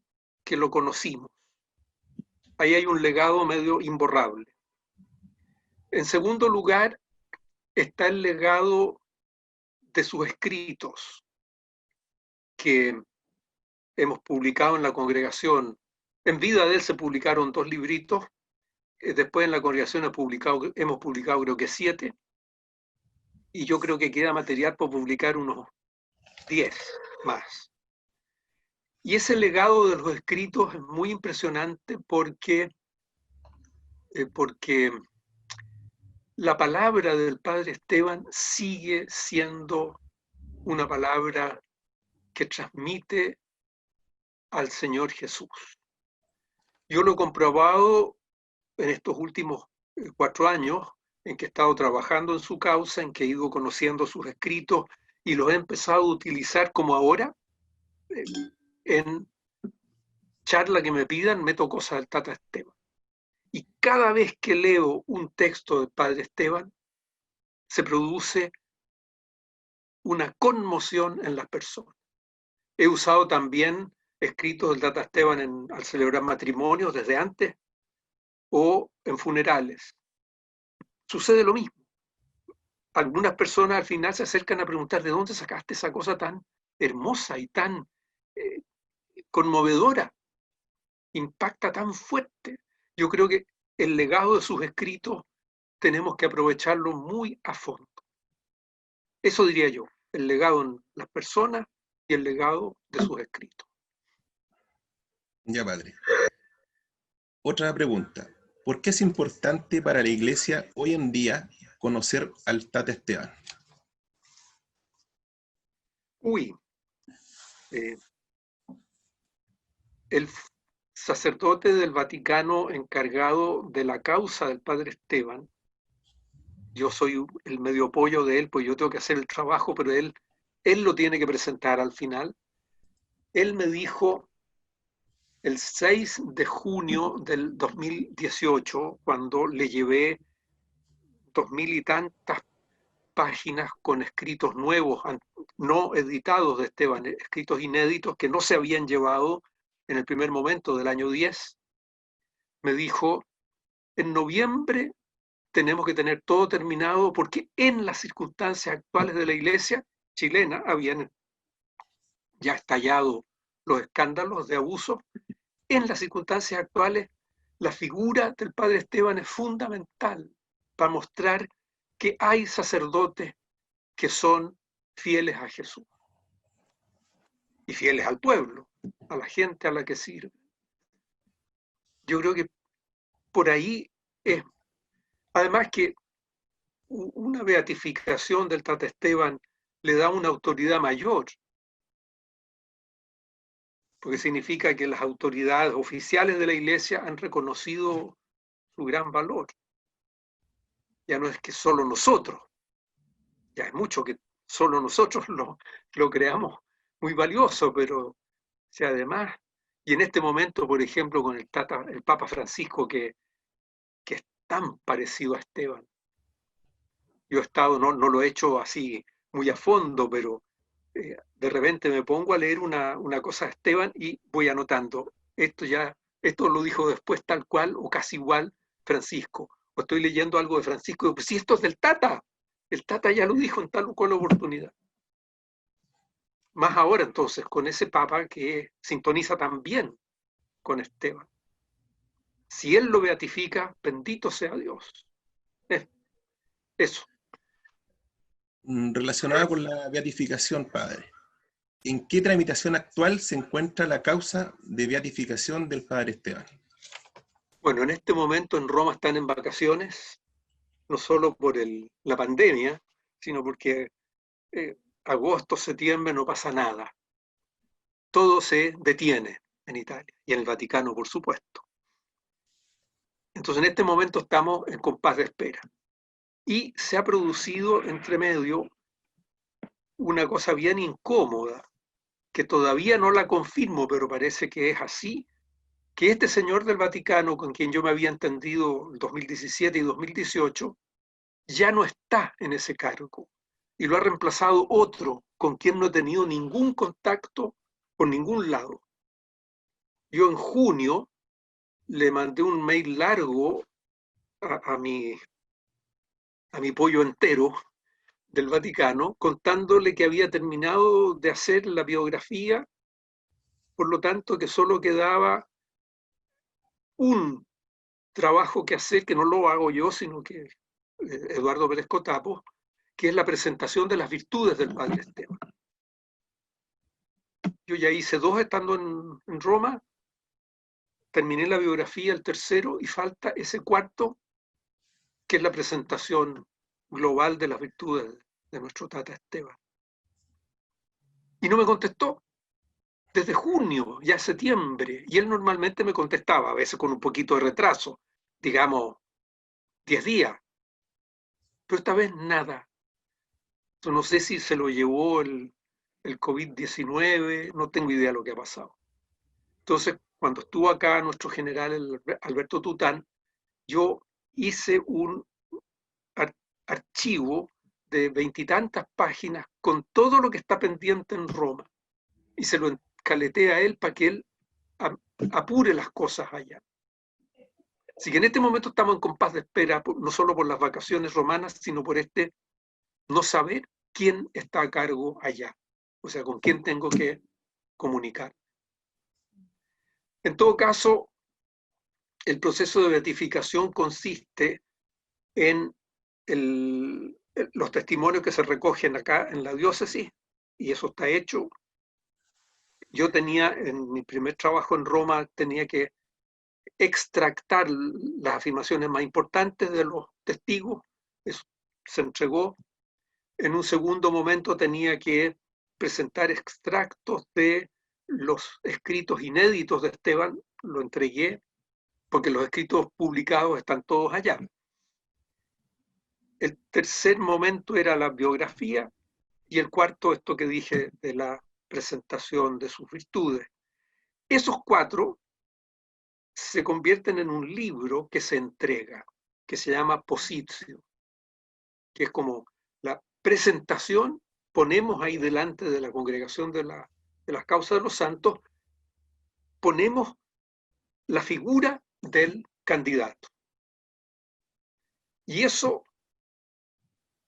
que lo conocimos. Ahí hay un legado medio imborrable. En segundo lugar, está el legado de sus escritos que hemos publicado en la congregación. En vida de él se publicaron 2 libritos, después en la congregación hemos publicado creo que 7, y yo creo que queda material por publicar unos 10 más. Y ese legado de los escritos es muy impresionante porque la palabra del Padre Esteban sigue siendo una palabra que transmite al Señor Jesús. Yo lo he comprobado en estos últimos 4 años en que he estado trabajando en su causa, en que he ido conociendo sus escritos y los he empezado a utilizar como ahora. En charla que me pidan, meto cosas del Tata Esteban. Y cada vez que leo un texto del Padre Esteban, se produce una conmoción en las personas. He usado también escritos del Tata Esteban al celebrar matrimonios desde antes o en funerales. Sucede lo mismo. Algunas personas al final se acercan a preguntar: ¿de dónde sacaste esa cosa tan hermosa y tan conmovedora? Impacta tan fuerte. Yo creo que el legado de sus escritos tenemos que aprovecharlo muy a fondo. Eso diría yo, el legado en las personas y el legado de sus escritos. Ya, padre. Otra pregunta. ¿Por qué es importante para la Iglesia hoy en día conocer al Tata Esteban? El sacerdote del Vaticano encargado de la causa del padre Esteban, yo soy el medio pollo de él, pues yo tengo que hacer el trabajo, pero él lo tiene que presentar al final. Él me dijo el 6 de junio del 2018, cuando le llevé 2000 y tantas páginas con escritos nuevos, no editados de Esteban, escritos inéditos que no se habían llevado en el primer momento del año 10, me dijo, en noviembre tenemos que tener todo terminado porque en las circunstancias actuales de la Iglesia chilena habían ya estallado los escándalos de abuso. En las circunstancias actuales, la figura del padre Esteban es fundamental para mostrar que hay sacerdotes que son fieles a Jesús y fieles al pueblo, a la gente a la que sirve. Yo creo que por ahí es, además que una beatificación del Tata Esteban le da una autoridad mayor, porque significa que las autoridades oficiales de la Iglesia han reconocido su gran valor. Ya no es que solo nosotros, ya es mucho que solo nosotros lo creamos muy valioso, pero si además, y en este momento, por ejemplo, con el Papa Francisco, que es tan parecido a Esteban. Yo he estado, no lo he hecho así muy a fondo, pero de repente me pongo a leer una cosa de Esteban y voy anotando, esto lo dijo después tal cual o casi igual Francisco, o estoy leyendo algo de Francisco y digo, pues si esto es del Tata, el Tata ya lo dijo en tal o cual oportunidad. Más ahora entonces, con ese Papa que sintoniza también con Esteban. Si él lo beatifica, bendito sea Dios. Eso. Relacionada con la beatificación, padre. ¿En qué tramitación actual se encuentra la causa de beatificación del padre Esteban? Bueno, en este momento en Roma están en vacaciones, no solo por la pandemia, sino porque agosto, septiembre no pasa nada. Todo se detiene en Italia y en el Vaticano, por supuesto. Entonces, en este momento estamos en compás de espera. Y se ha producido entre medio una cosa bien incómoda, que todavía no la confirmo, pero parece que es así, que este señor del Vaticano, con quien yo me había entendido en 2017 y 2018, ya no está en ese cargo y lo ha reemplazado otro con quien no he tenido ningún contacto por ningún lado. Yo en junio le mandé un mail largo a mi pollo entero del Vaticano contándole que había terminado de hacer la biografía, por lo tanto que solo quedaba un trabajo que hacer, que no lo hago yo, sino que Eduardo Pérez Cotapo, que es la presentación de las virtudes del padre Esteban. Yo ya hice 2 estando en Roma, terminé la biografía, el tercero, y falta ese cuarto, que es la presentación global de las virtudes de nuestro Tata Esteban. Y no me contestó desde junio, ya septiembre, y él normalmente me contestaba, a veces con un poquito de retraso, digamos 10 días, pero esta vez nada. Yo no sé si se lo llevó el COVID-19, no tengo idea de lo que ha pasado. Entonces, cuando estuvo acá nuestro general Alberto Tután, yo hice un archivo de 20 y tantas páginas con todo lo que está pendiente en Roma y se lo encaleté a él para que él apure las cosas allá. Así que en este momento estamos en compás de espera, no solo por las vacaciones romanas, sino por no saber quién está a cargo allá, o sea, con quién tengo que comunicar. En todo caso, el proceso de beatificación consiste en los testimonios que se recogen acá en la diócesis, y eso está hecho. Yo tenía, en mi primer trabajo en Roma, tenía que extractar las afirmaciones más importantes de los testigos, eso se entregó. En un segundo momento tenía que presentar extractos de los escritos inéditos de Esteban, lo entregué, porque los escritos publicados están todos allá. El tercer momento era la biografía, y el cuarto, esto que dije de la presentación de sus virtudes. Esos cuatro se convierten en un libro que se entrega, que se llama Positio, que es como la presentación, ponemos ahí delante de la congregación de las causas de los santos, ponemos la figura del candidato. Y eso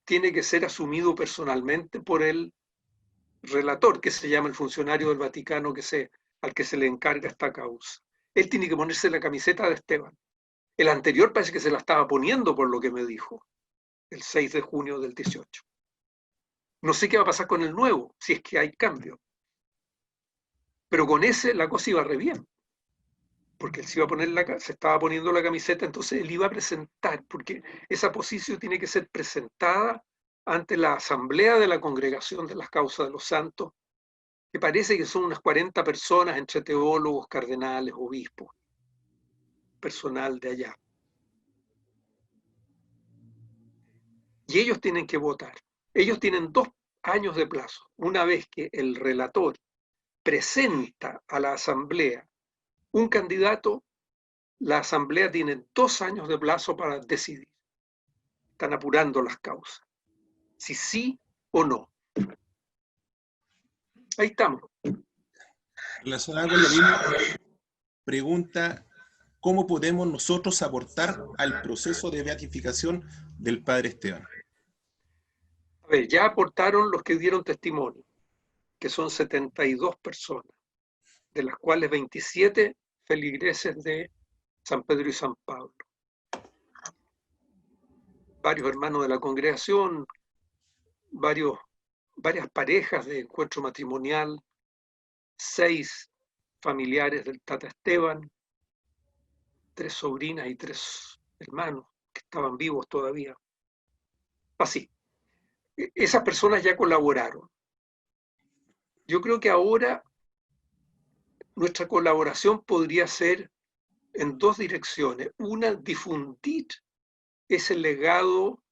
tiene que ser asumido personalmente por el relator, que se llama el funcionario del Vaticano al que se le encarga esta causa. Él tiene que ponerse la camiseta de Esteban. El anterior parece que se la estaba poniendo por lo que me dijo, el 6 de junio del 18. No sé qué va a pasar con el nuevo, si es que hay cambio. Pero con ese la cosa iba re bien. Porque él se estaba poniendo la camiseta, entonces él iba a presentar, porque esa posición tiene que ser presentada ante la asamblea de la congregación de las causas de los santos, que parece que son unas 40 personas entre teólogos, cardenales, obispos, personal de allá. Y ellos tienen que votar. Ellos tienen 2 años de plazo. Una vez que el relator presenta a la asamblea un candidato, la asamblea tiene 2 años de plazo para decidir. Están apurando las causas. Si sí o no. Ahí estamos. Relacionado con lo mismo, pregunta, ¿cómo podemos nosotros aportar al proceso de beatificación del Padre Esteban? A ver, ya aportaron los que dieron testimonio, que son 72 personas, de las cuales 27 feligreses de San Pedro y San Pablo. Varios hermanos de la congregación, varias parejas de encuentro matrimonial, 6 familiares del Tata Esteban, 3 sobrinas y 3 hermanos que estaban vivos todavía. Así. Esas personas ya colaboraron. Yo creo que ahora nuestra colaboración podría ser en 2 direcciones. Una, difundir ese legado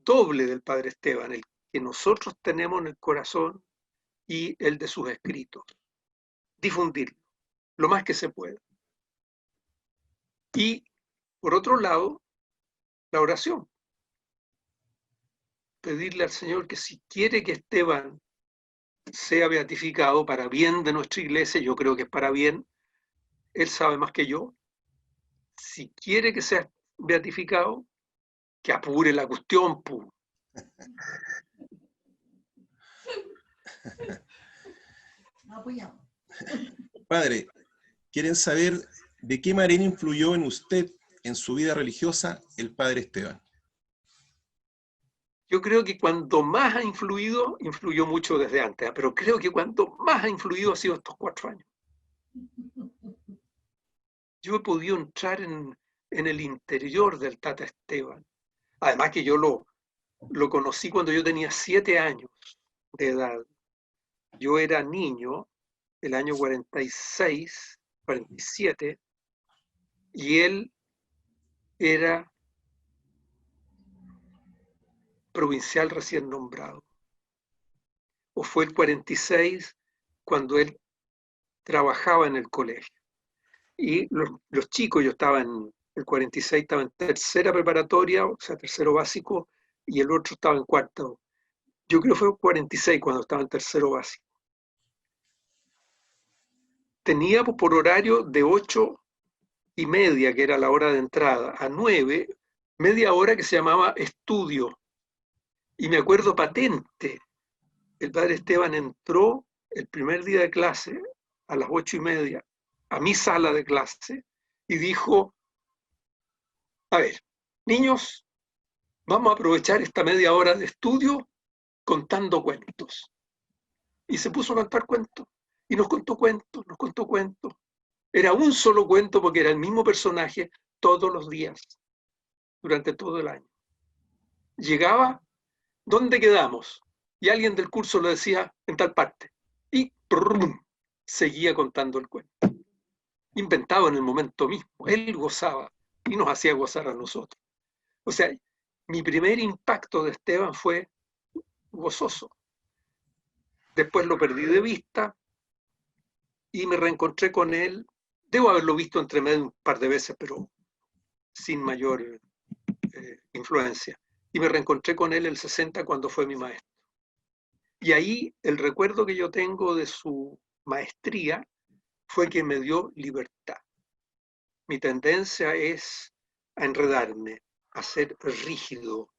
doble del Padre Esteban, el que nosotros tenemos en el corazón y el de sus escritos. Difundirlo lo más que se pueda. Y, por otro lado, la oración. Pedirle al Señor que si quiere que Esteban sea beatificado para bien de nuestra iglesia, yo creo que es para bien, él sabe más que yo. Si quiere que sea beatificado, que apure la cuestión, pu. Padre, ¿quieren saber de qué manera influyó en usted, en su vida religiosa, el Padre Esteban? Yo creo que cuando más ha influido, influyó mucho desde antes, pero creo que cuando más ha influido ha sido estos 4 años. Yo he podido entrar en el interior del Tata Esteban. Además que yo lo conocí cuando yo tenía 7 años de edad. Yo era niño, el año 46, 47, y él era provincial recién nombrado. O fue el 46 cuando él trabajaba en el colegio. Y los chicos, yo estaba en el 46, estaba en tercera preparatoria, o sea, tercero básico, y el otro estaba en cuarto. Yo creo que fue el 46 cuando estaba en tercero básico. Teníamos por horario de 8:30, que era la hora de entrada, a 9, media hora que se llamaba estudio. Y me acuerdo patente, el Padre Esteban entró el primer día de clase a las 8:30 a mi sala de clase y dijo, A ver, niños, vamos a aprovechar esta media hora de estudio contando cuentos. Y se puso a contar cuentos. Y nos contó cuentos, nos contó cuentos. Era un solo cuento porque era el mismo personaje todos los días, durante todo el año. Llegaba, ¿dónde quedamos? Y alguien del curso le decía, en tal parte. Y ¡prum!, seguía contando el cuento. Inventado en el momento mismo. Él gozaba y nos hacía gozar a nosotros. O sea, mi primer impacto de Esteban fue gozoso. Después lo perdí de vista y me reencontré con él. Debo haberlo visto entre medio un par de veces, pero sin mayor influencia. Y me reencontré con él el 60 cuando fue mi maestro. Y ahí el recuerdo que yo tengo de su maestría fue que me dio libertad. Mi tendencia es a enredarme, a ser rígido.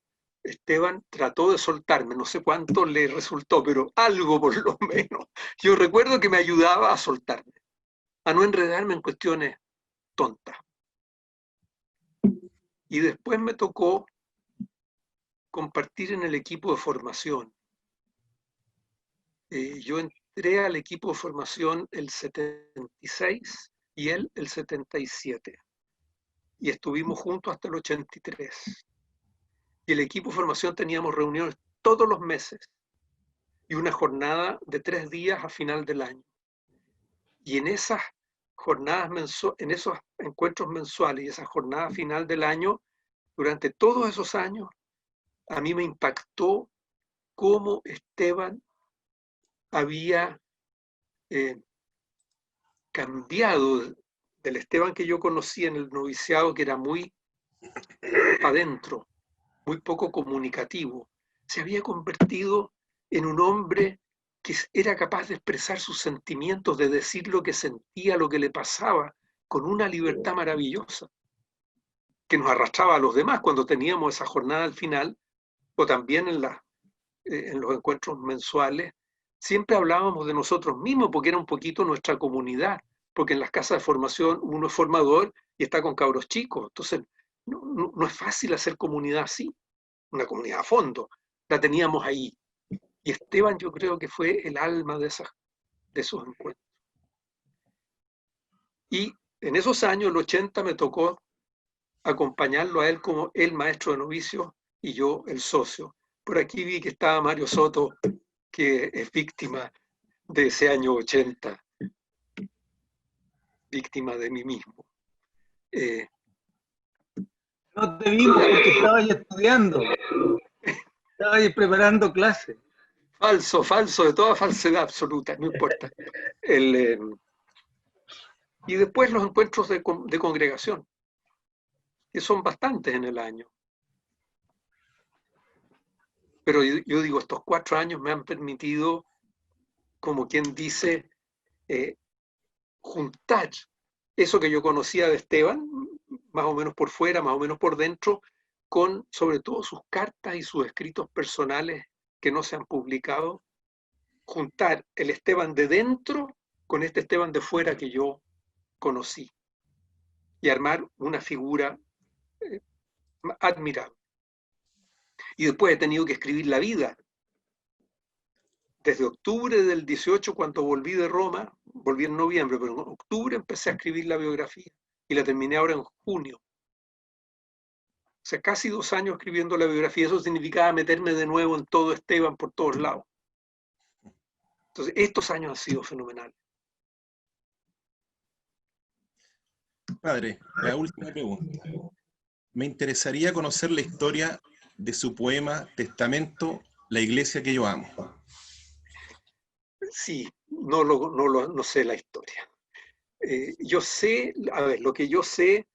Esteban trató de soltarme, no sé cuánto le resultó, pero algo por lo menos. Yo recuerdo que me ayudaba a soltarme, a no enredarme en cuestiones tontas. Y después me tocó compartir en el equipo de formación. Yo entré al equipo de formación el 76 y él el 77. Y estuvimos juntos hasta el 83. Y el equipo de formación teníamos reuniones todos los meses y una jornada de 3 días a final del año. Y en esas jornadas en esos encuentros mensuales y esa jornada final del año, durante todos esos años, a mí me impactó cómo Esteban había cambiado del Esteban que yo conocí en el noviciado, que era muy adentro, muy poco comunicativo. Se había convertido en un hombre que era capaz de expresar sus sentimientos, de decir lo que sentía, lo que le pasaba, con una libertad maravillosa, que nos arrastraba a los demás cuando teníamos esa jornada al final, o también en los encuentros mensuales. Siempre hablábamos de nosotros mismos porque era un poquito nuestra comunidad, porque en las casas de formación uno es formador y está con cabros chicos, entonces no es fácil hacer comunidad así, una comunidad a fondo, la teníamos ahí. Y Esteban yo creo que fue el alma de esos encuentros. Y en esos años, el 80, me tocó acompañarlo a él como el maestro de novicios y yo el socio. Por aquí vi que estaba Mario Soto, que es víctima de ese año 80, víctima de mí mismo. No te vimos porque estabas estudiando, estabas preparando clases. Falso, de toda falsedad absoluta, no importa. Y después los encuentros de congregación, que son bastantes en el año. Pero yo digo, estos 4 años me han permitido, como quien dice, juntar eso que yo conocía de Esteban, más o menos por fuera, más o menos por dentro, con sobre todo sus cartas y sus escritos personales que no se han publicado, juntar el Esteban de dentro con este Esteban de fuera que yo conocí y armar una figura admirable. Y después he tenido que escribir la vida. Desde octubre del 18, cuando volví de Roma, volví en noviembre, pero en octubre empecé a escribir la biografía y la terminé ahora en junio. O sea, casi 2 años escribiendo la biografía. Eso significaba meterme de nuevo en todo Esteban por todos lados. Entonces, estos años han sido fenomenales. Padre, la última pregunta. Me interesaría conocer la historia de su poema Testamento, la iglesia que yo amo. Sí, no sé la historia. Yo sé, a ver, lo que yo sé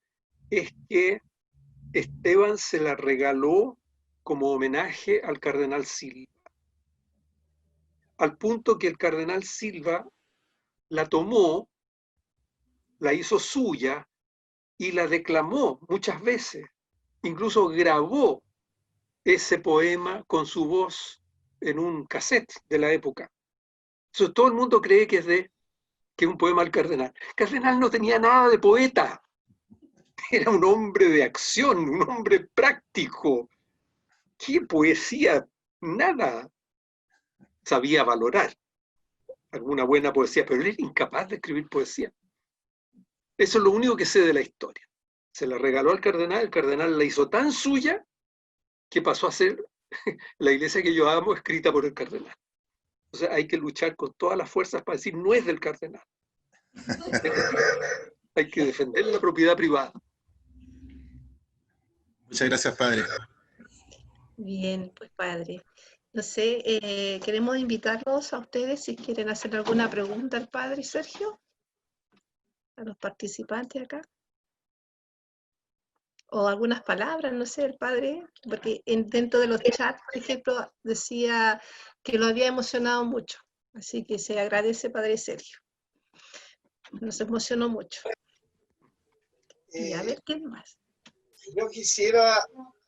es que Esteban se la regaló como homenaje al cardenal Silva, al punto que el cardenal Silva la tomó, la hizo suya y la declamó muchas veces. Incluso grabó ese poema con su voz en un cassette de la época. Entonces, todo el mundo cree que es un poema al cardenal. El cardenal no tenía nada de poeta. Era un hombre de acción, un hombre práctico. ¿Qué poesía? Nada sabía valorar. Alguna buena poesía, pero él era incapaz de escribir poesía. Eso es lo único que sé de la historia. Se la regaló al cardenal, el cardenal la hizo tan suya que pasó a ser la iglesia que yo amo, escrita por el cardenal. O sea, hay que luchar con todas las fuerzas para decir no es del cardenal. Hay que defender la propiedad privada. Muchas gracias, padre. Bien, pues padre. No sé, queremos invitarlos a ustedes si quieren hacer alguna pregunta al padre Sergio, a los participantes acá. O algunas palabras, no sé, el padre, porque dentro de los chats, por ejemplo, decía que lo había emocionado mucho. Así que se agradece, padre Sergio. Nos emocionó mucho. Y a ver, ¿quién más? Yo quisiera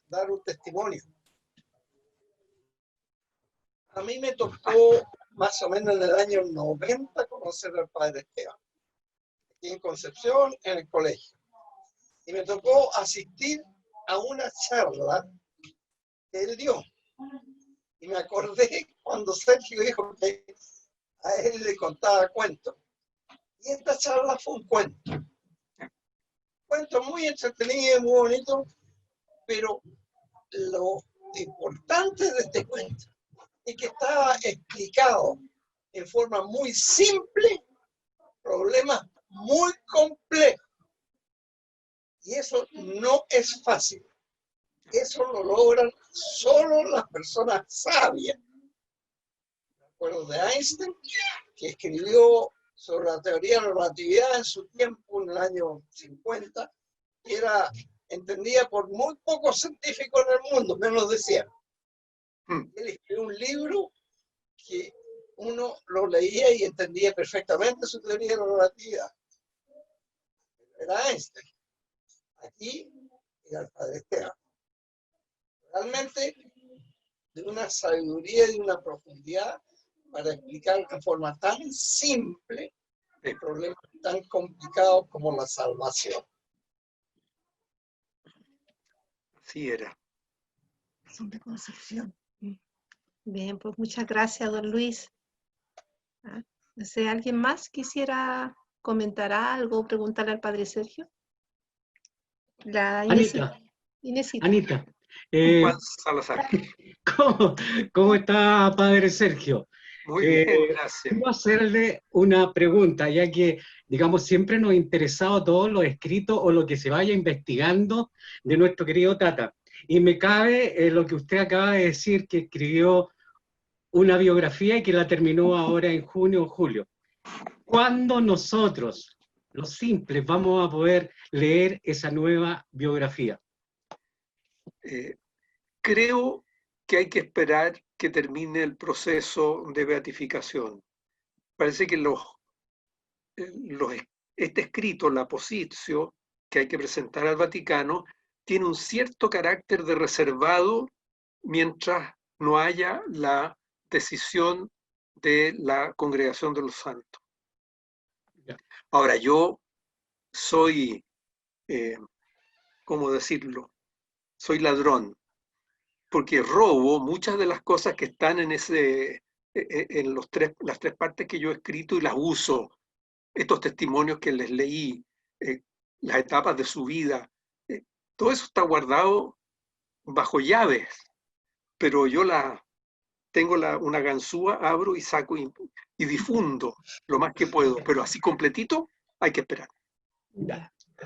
dar un testimonio. A mí me tocó más o menos en el año 90 conocer al padre Esteban, aquí en Concepción, en el colegio. Y me tocó asistir a una charla que él dio. Y me acordé cuando Sergio dijo que a él le contaba cuentos. Y esta charla fue un cuento. Cuento muy entretenido, muy bonito, pero lo importante de este cuento es que estaba explicado en forma muy simple problemas muy complejos. Y eso no es fácil. Eso lo logran solo las personas sabias. Me acuerdo de Einstein, que escribió sobre la teoría de la relatividad en su tiempo, en el año 50, que era entendida por muy pocos científicos en el mundo, menos de 100. Él escribió un libro que uno lo leía y entendía perfectamente su teoría de la relatividad. Era Einstein. Aquí era el padre Esteban. Realmente de una sabiduría y de una profundidad para explicar de forma tan simple problemas tan complicados como la salvación. Así era. Son de Concepción. Bien, pues muchas gracias, don Luis. No sé, ¿alguien más quisiera comentar algo, preguntarle al padre Sergio? La Anita, Inesita. Anita, Juan Salazar. ¿cómo está, padre Sergio? Muy bien, gracias. Quiero hacerle una pregunta, ya que, digamos, siempre nos ha interesado todo lo escrito o lo que se vaya investigando de nuestro querido Tata. Y me cabe lo que usted acaba de decir, que escribió una biografía y que la terminó ahora en junio o julio. ¿Cuándo nosotros, los simples, vamos a poder leer esa nueva biografía? Creo que hay que esperar que termine el proceso de beatificación. Parece que este escrito, la positio, que hay que presentar al Vaticano, tiene un cierto carácter de reservado mientras no haya la decisión de la Congregación de los Santos. Ahora, yo soy, ¿cómo decirlo? Soy ladrón, porque robo muchas de las cosas que están en las tres partes que yo he escrito y las uso. Estos testimonios que les leí, las etapas de su vida, todo eso está guardado bajo llaves, pero yo tengo una ganzúa, abro y saco y difundo lo más que puedo, pero así completito hay que esperar.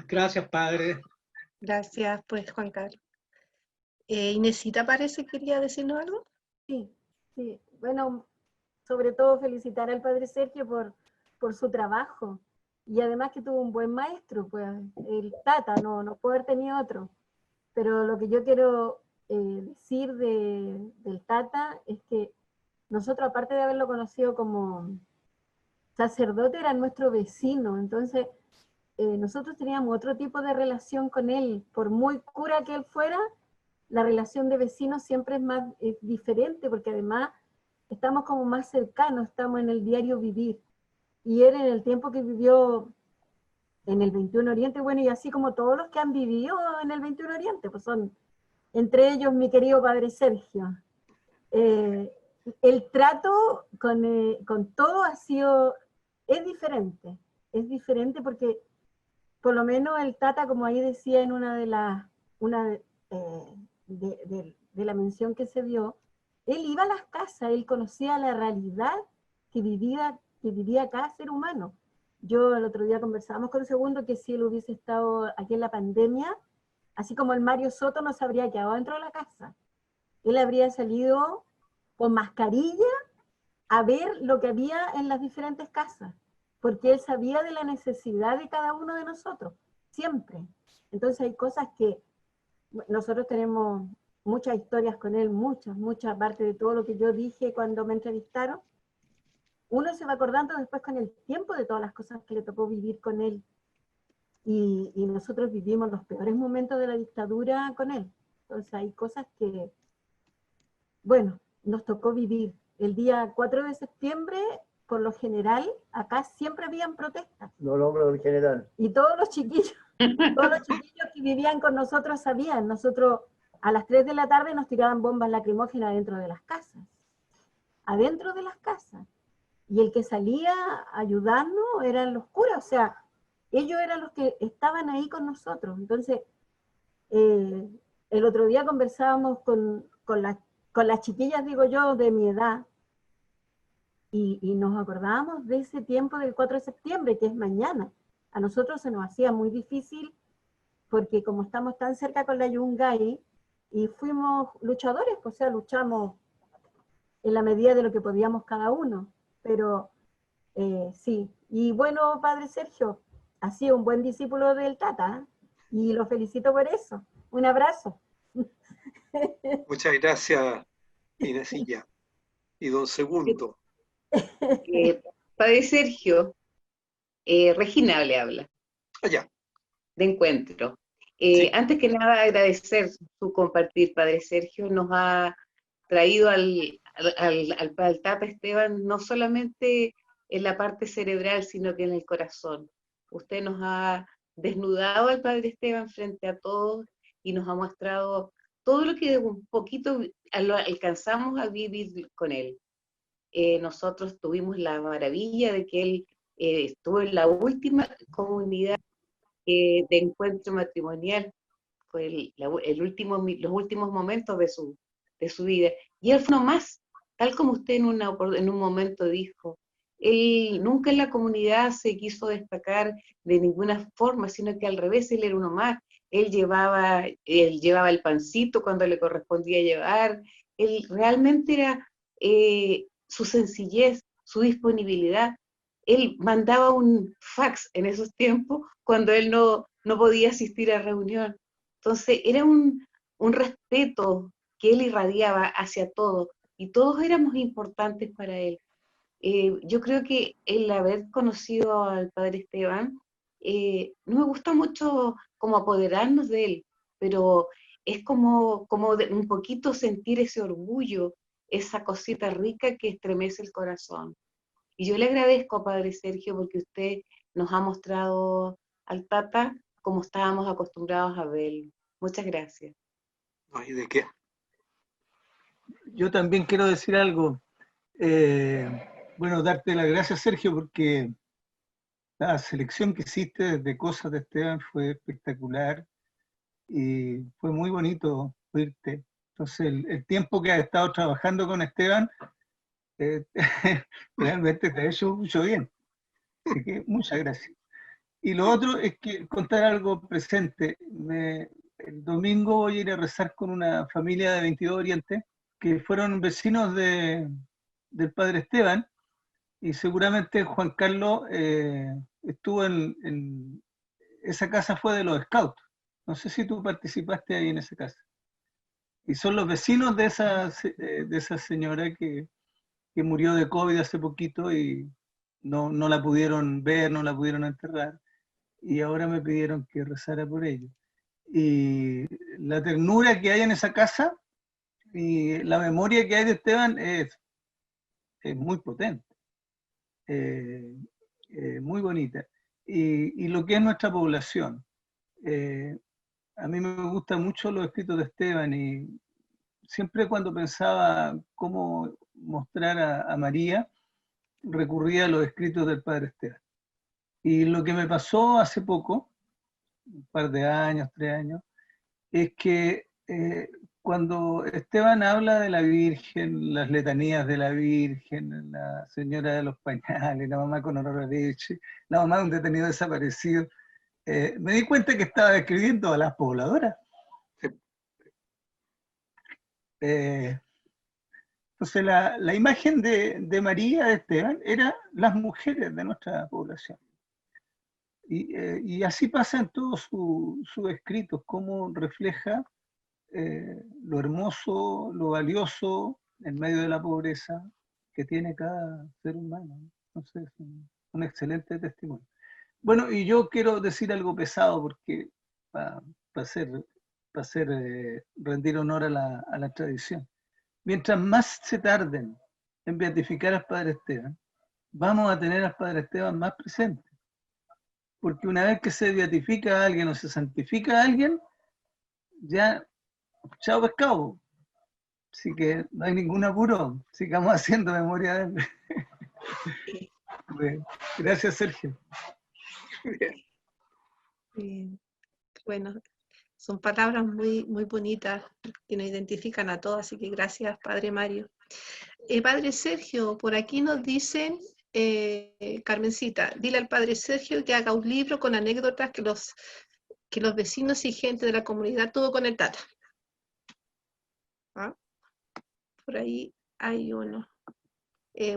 Gracias, padre. Gracias, pues, Juan Carlos. Inesita parece que quería decirnos algo. Sí, sí. Bueno, sobre todo felicitar al padre Sergio por su trabajo. Y además que tuvo un buen maestro, pues el Tata, no puede haber tenido otro. Pero lo que yo quiero decir del Tata es que nosotros, aparte de haberlo conocido como sacerdote, era nuestro vecino. Entonces, nosotros teníamos otro tipo de relación con él. Por muy cura que él fuera, la relación de vecinos siempre es diferente, porque además estamos como más cercanos, estamos en el diario vivir. Y él, en el tiempo que vivió en el 21 Oriente, bueno, y así como todos los que han vivido en el 21 Oriente, pues son, entre ellos mi querido padre Sergio. El trato con todo ha sido, es diferente porque por lo menos el Tata, como ahí decía en una de las, de la mención que se dio, él iba a las casas, él conocía la realidad que vivía cada ser humano. Yo el otro día conversábamos con el segundo que si él hubiese estado aquí en la pandemia, así como el Mario Soto no se habría quedado dentro de la casa. Él habría salido con mascarilla a ver lo que había en las diferentes casas, porque él sabía de la necesidad de cada uno de nosotros, siempre. Entonces hay cosas que nosotros tenemos muchas historias con él, muchas, aparte de todo lo que yo dije cuando me entrevistaron. Uno se va acordando después con el tiempo de todas las cosas que le tocó vivir con él. Y nosotros vivimos los peores momentos de la dictadura con él. Entonces hay cosas que, bueno, nos tocó vivir. El día 4 de septiembre, por lo general, acá siempre habían protestas. No nombro el general. Y todos los chiquillos que vivían con nosotros sabían. Nosotros a las 3 de la tarde nos tiraban bombas lacrimógenas dentro de las casas. Adentro de las casas. Y el que salía a ayudarnos eran los curas, o sea, ellos eran los que estaban ahí con nosotros. Entonces, el otro día conversábamos con las chiquillas, digo yo, de mi edad, y nos acordábamos de ese tiempo del 4 de septiembre, que es mañana. A nosotros se nos hacía muy difícil, porque como estamos tan cerca con la Yungay, y fuimos luchadores, o sea, luchamos en la medida de lo que podíamos cada uno. Pero sí, y bueno, padre Sergio, ha sido un buen discípulo del Tata, y lo felicito por eso. Un abrazo. Muchas gracias, Inesilla. Y don Segundo. Padre Sergio, Regina le habla. Allá. De Encuentro. Sí. Antes que nada, agradecer su compartir, Padre Sergio. Nos ha traído al Tata Esteban no solamente en la parte cerebral, sino que en el corazón. Usted nos ha desnudado al Padre Esteban frente a todos y nos ha mostrado todo lo que un poquito alcanzamos a vivir con él. Nosotros tuvimos la maravilla de que él estuvo en la última comunidad de encuentro matrimonial, fue los últimos momentos de su vida. Y él fue uno más, tal como usted en un momento dijo. Él nunca en la comunidad se quiso destacar de ninguna forma, sino que al revés, él era uno más. Él llevaba el pancito cuando le correspondía llevar. Él realmente era su sencillez, su disponibilidad. Él mandaba un fax en esos tiempos cuando él no podía asistir a reunión. Entonces era un respeto que él irradiaba hacia todos, y todos éramos importantes para él. Yo creo que el haber conocido al Padre Esteban, no me gusta mucho como apoderarnos de él, pero es como un poquito sentir ese orgullo, esa cosita rica que estremece el corazón. Y yo le agradezco, Padre Sergio, porque usted nos ha mostrado al Tata como estábamos acostumbrados a verlo. Muchas gracias. No hay de qué. Yo también quiero decir algo. Bueno, darte las gracias, Sergio, porque la selección que hiciste de cosas de Esteban fue espectacular y fue muy bonito oírte. Entonces, el tiempo que has estado trabajando con Esteban, realmente te ha hecho mucho bien. Así que muchas gracias. Y lo otro es que contar algo presente. El domingo voy a ir a rezar con una familia de 22 Oriente, que fueron vecinos del Padre Esteban, y seguramente Juan Carlos estuvo en esa casa, fue de los Scouts. No sé si tú participaste ahí en esa casa. Y son los vecinos de esa señora que murió de COVID hace poquito y no la pudieron ver, no la pudieron enterrar. Y ahora me pidieron que rezara por ellos. Y la ternura que hay en esa casa y la memoria que hay de Esteban es muy potente, muy bonita. y lo que es nuestra población. A mí me gustan mucho los escritos de Esteban y siempre cuando pensaba cómo mostrar a María, recurría a los escritos del padre Esteban. Y lo que me pasó hace poco, un par de años, 3 años, es que cuando Esteban habla de la Virgen, las letanías de la Virgen, la señora de los pañales, la mamá con olor a leche, la mamá de un detenido desaparecido, me di cuenta que estaba describiendo a las pobladoras. Entonces la imagen de María, de Esteban, era las mujeres de nuestra población. Y así pasa en todos sus escritos, cómo refleja lo hermoso, lo valioso en medio de la pobreza que tiene cada ser humano. Entonces, un excelente testimonio. Bueno, y yo quiero decir algo pesado porque para rendir honor a la tradición. Mientras más se tarden en beatificar al Padre Esteban, vamos a tener al Padre Esteban más presente. Porque una vez que se beatifica a alguien o se santifica a alguien, ya, chao pescado. Así que no hay ningún apuro, sigamos haciendo memoria de él. Bueno, gracias, Sergio. Bueno, son palabras muy, muy bonitas que nos identifican a todos, así que gracias, Padre Mario. Padre Sergio, por aquí nos dicen, Carmencita, dile al Padre Sergio que haga un libro con anécdotas que los vecinos y gente de la comunidad tuvo con el Tata. ¿Ah? Por ahí hay uno.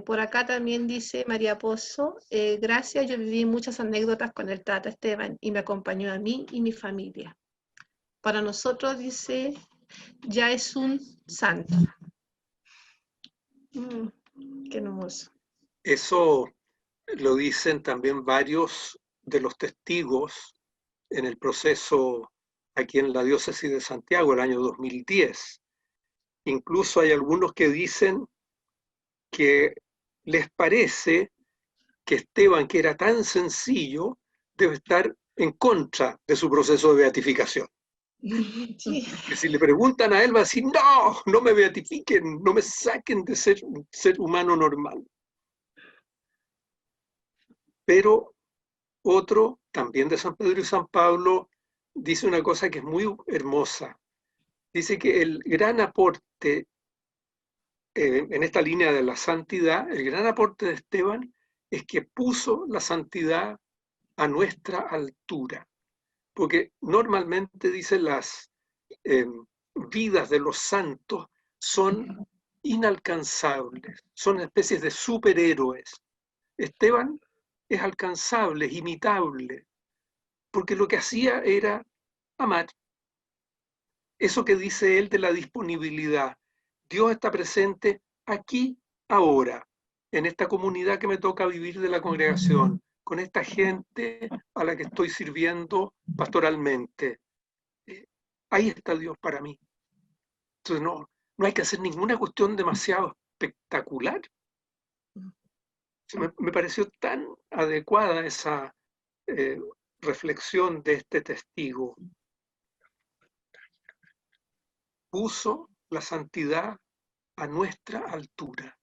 Por acá también dice María Pozo, gracias, yo viví muchas anécdotas con el Tata Esteban y me acompañó a mí y mi familia. Para nosotros, dice, ya es un santo. Qué hermoso. Eso lo dicen también varios de los testigos en el proceso aquí en la diócesis de Santiago, el año 2010. Incluso hay algunos que dicen que les parece que Esteban, que era tan sencillo, debe estar en contra de su proceso de beatificación. Sí. Que si le preguntan a él va a decir, no, no me beatifiquen, no me saquen de ser un ser humano normal. Pero otro, también de San Pedro y San Pablo, dice una cosa que es muy hermosa. Dice que el gran aporte en esta línea de la santidad, el gran aporte de Esteban es que puso la santidad a nuestra altura. Porque normalmente, dicen, las vidas de los santos son inalcanzables, son especies de superhéroes. Esteban es alcanzable, es imitable, porque lo que hacía era amar. Eso que dice él de la disponibilidad. Dios está presente aquí, ahora, en esta comunidad que me toca vivir de la congregación, con esta gente a la que estoy sirviendo pastoralmente. Ahí está Dios para mí. Entonces no hay que hacer ninguna cuestión demasiado espectacular. Me pareció tan adecuada esa reflexión de este testigo. Puso la santidad a nuestra altura.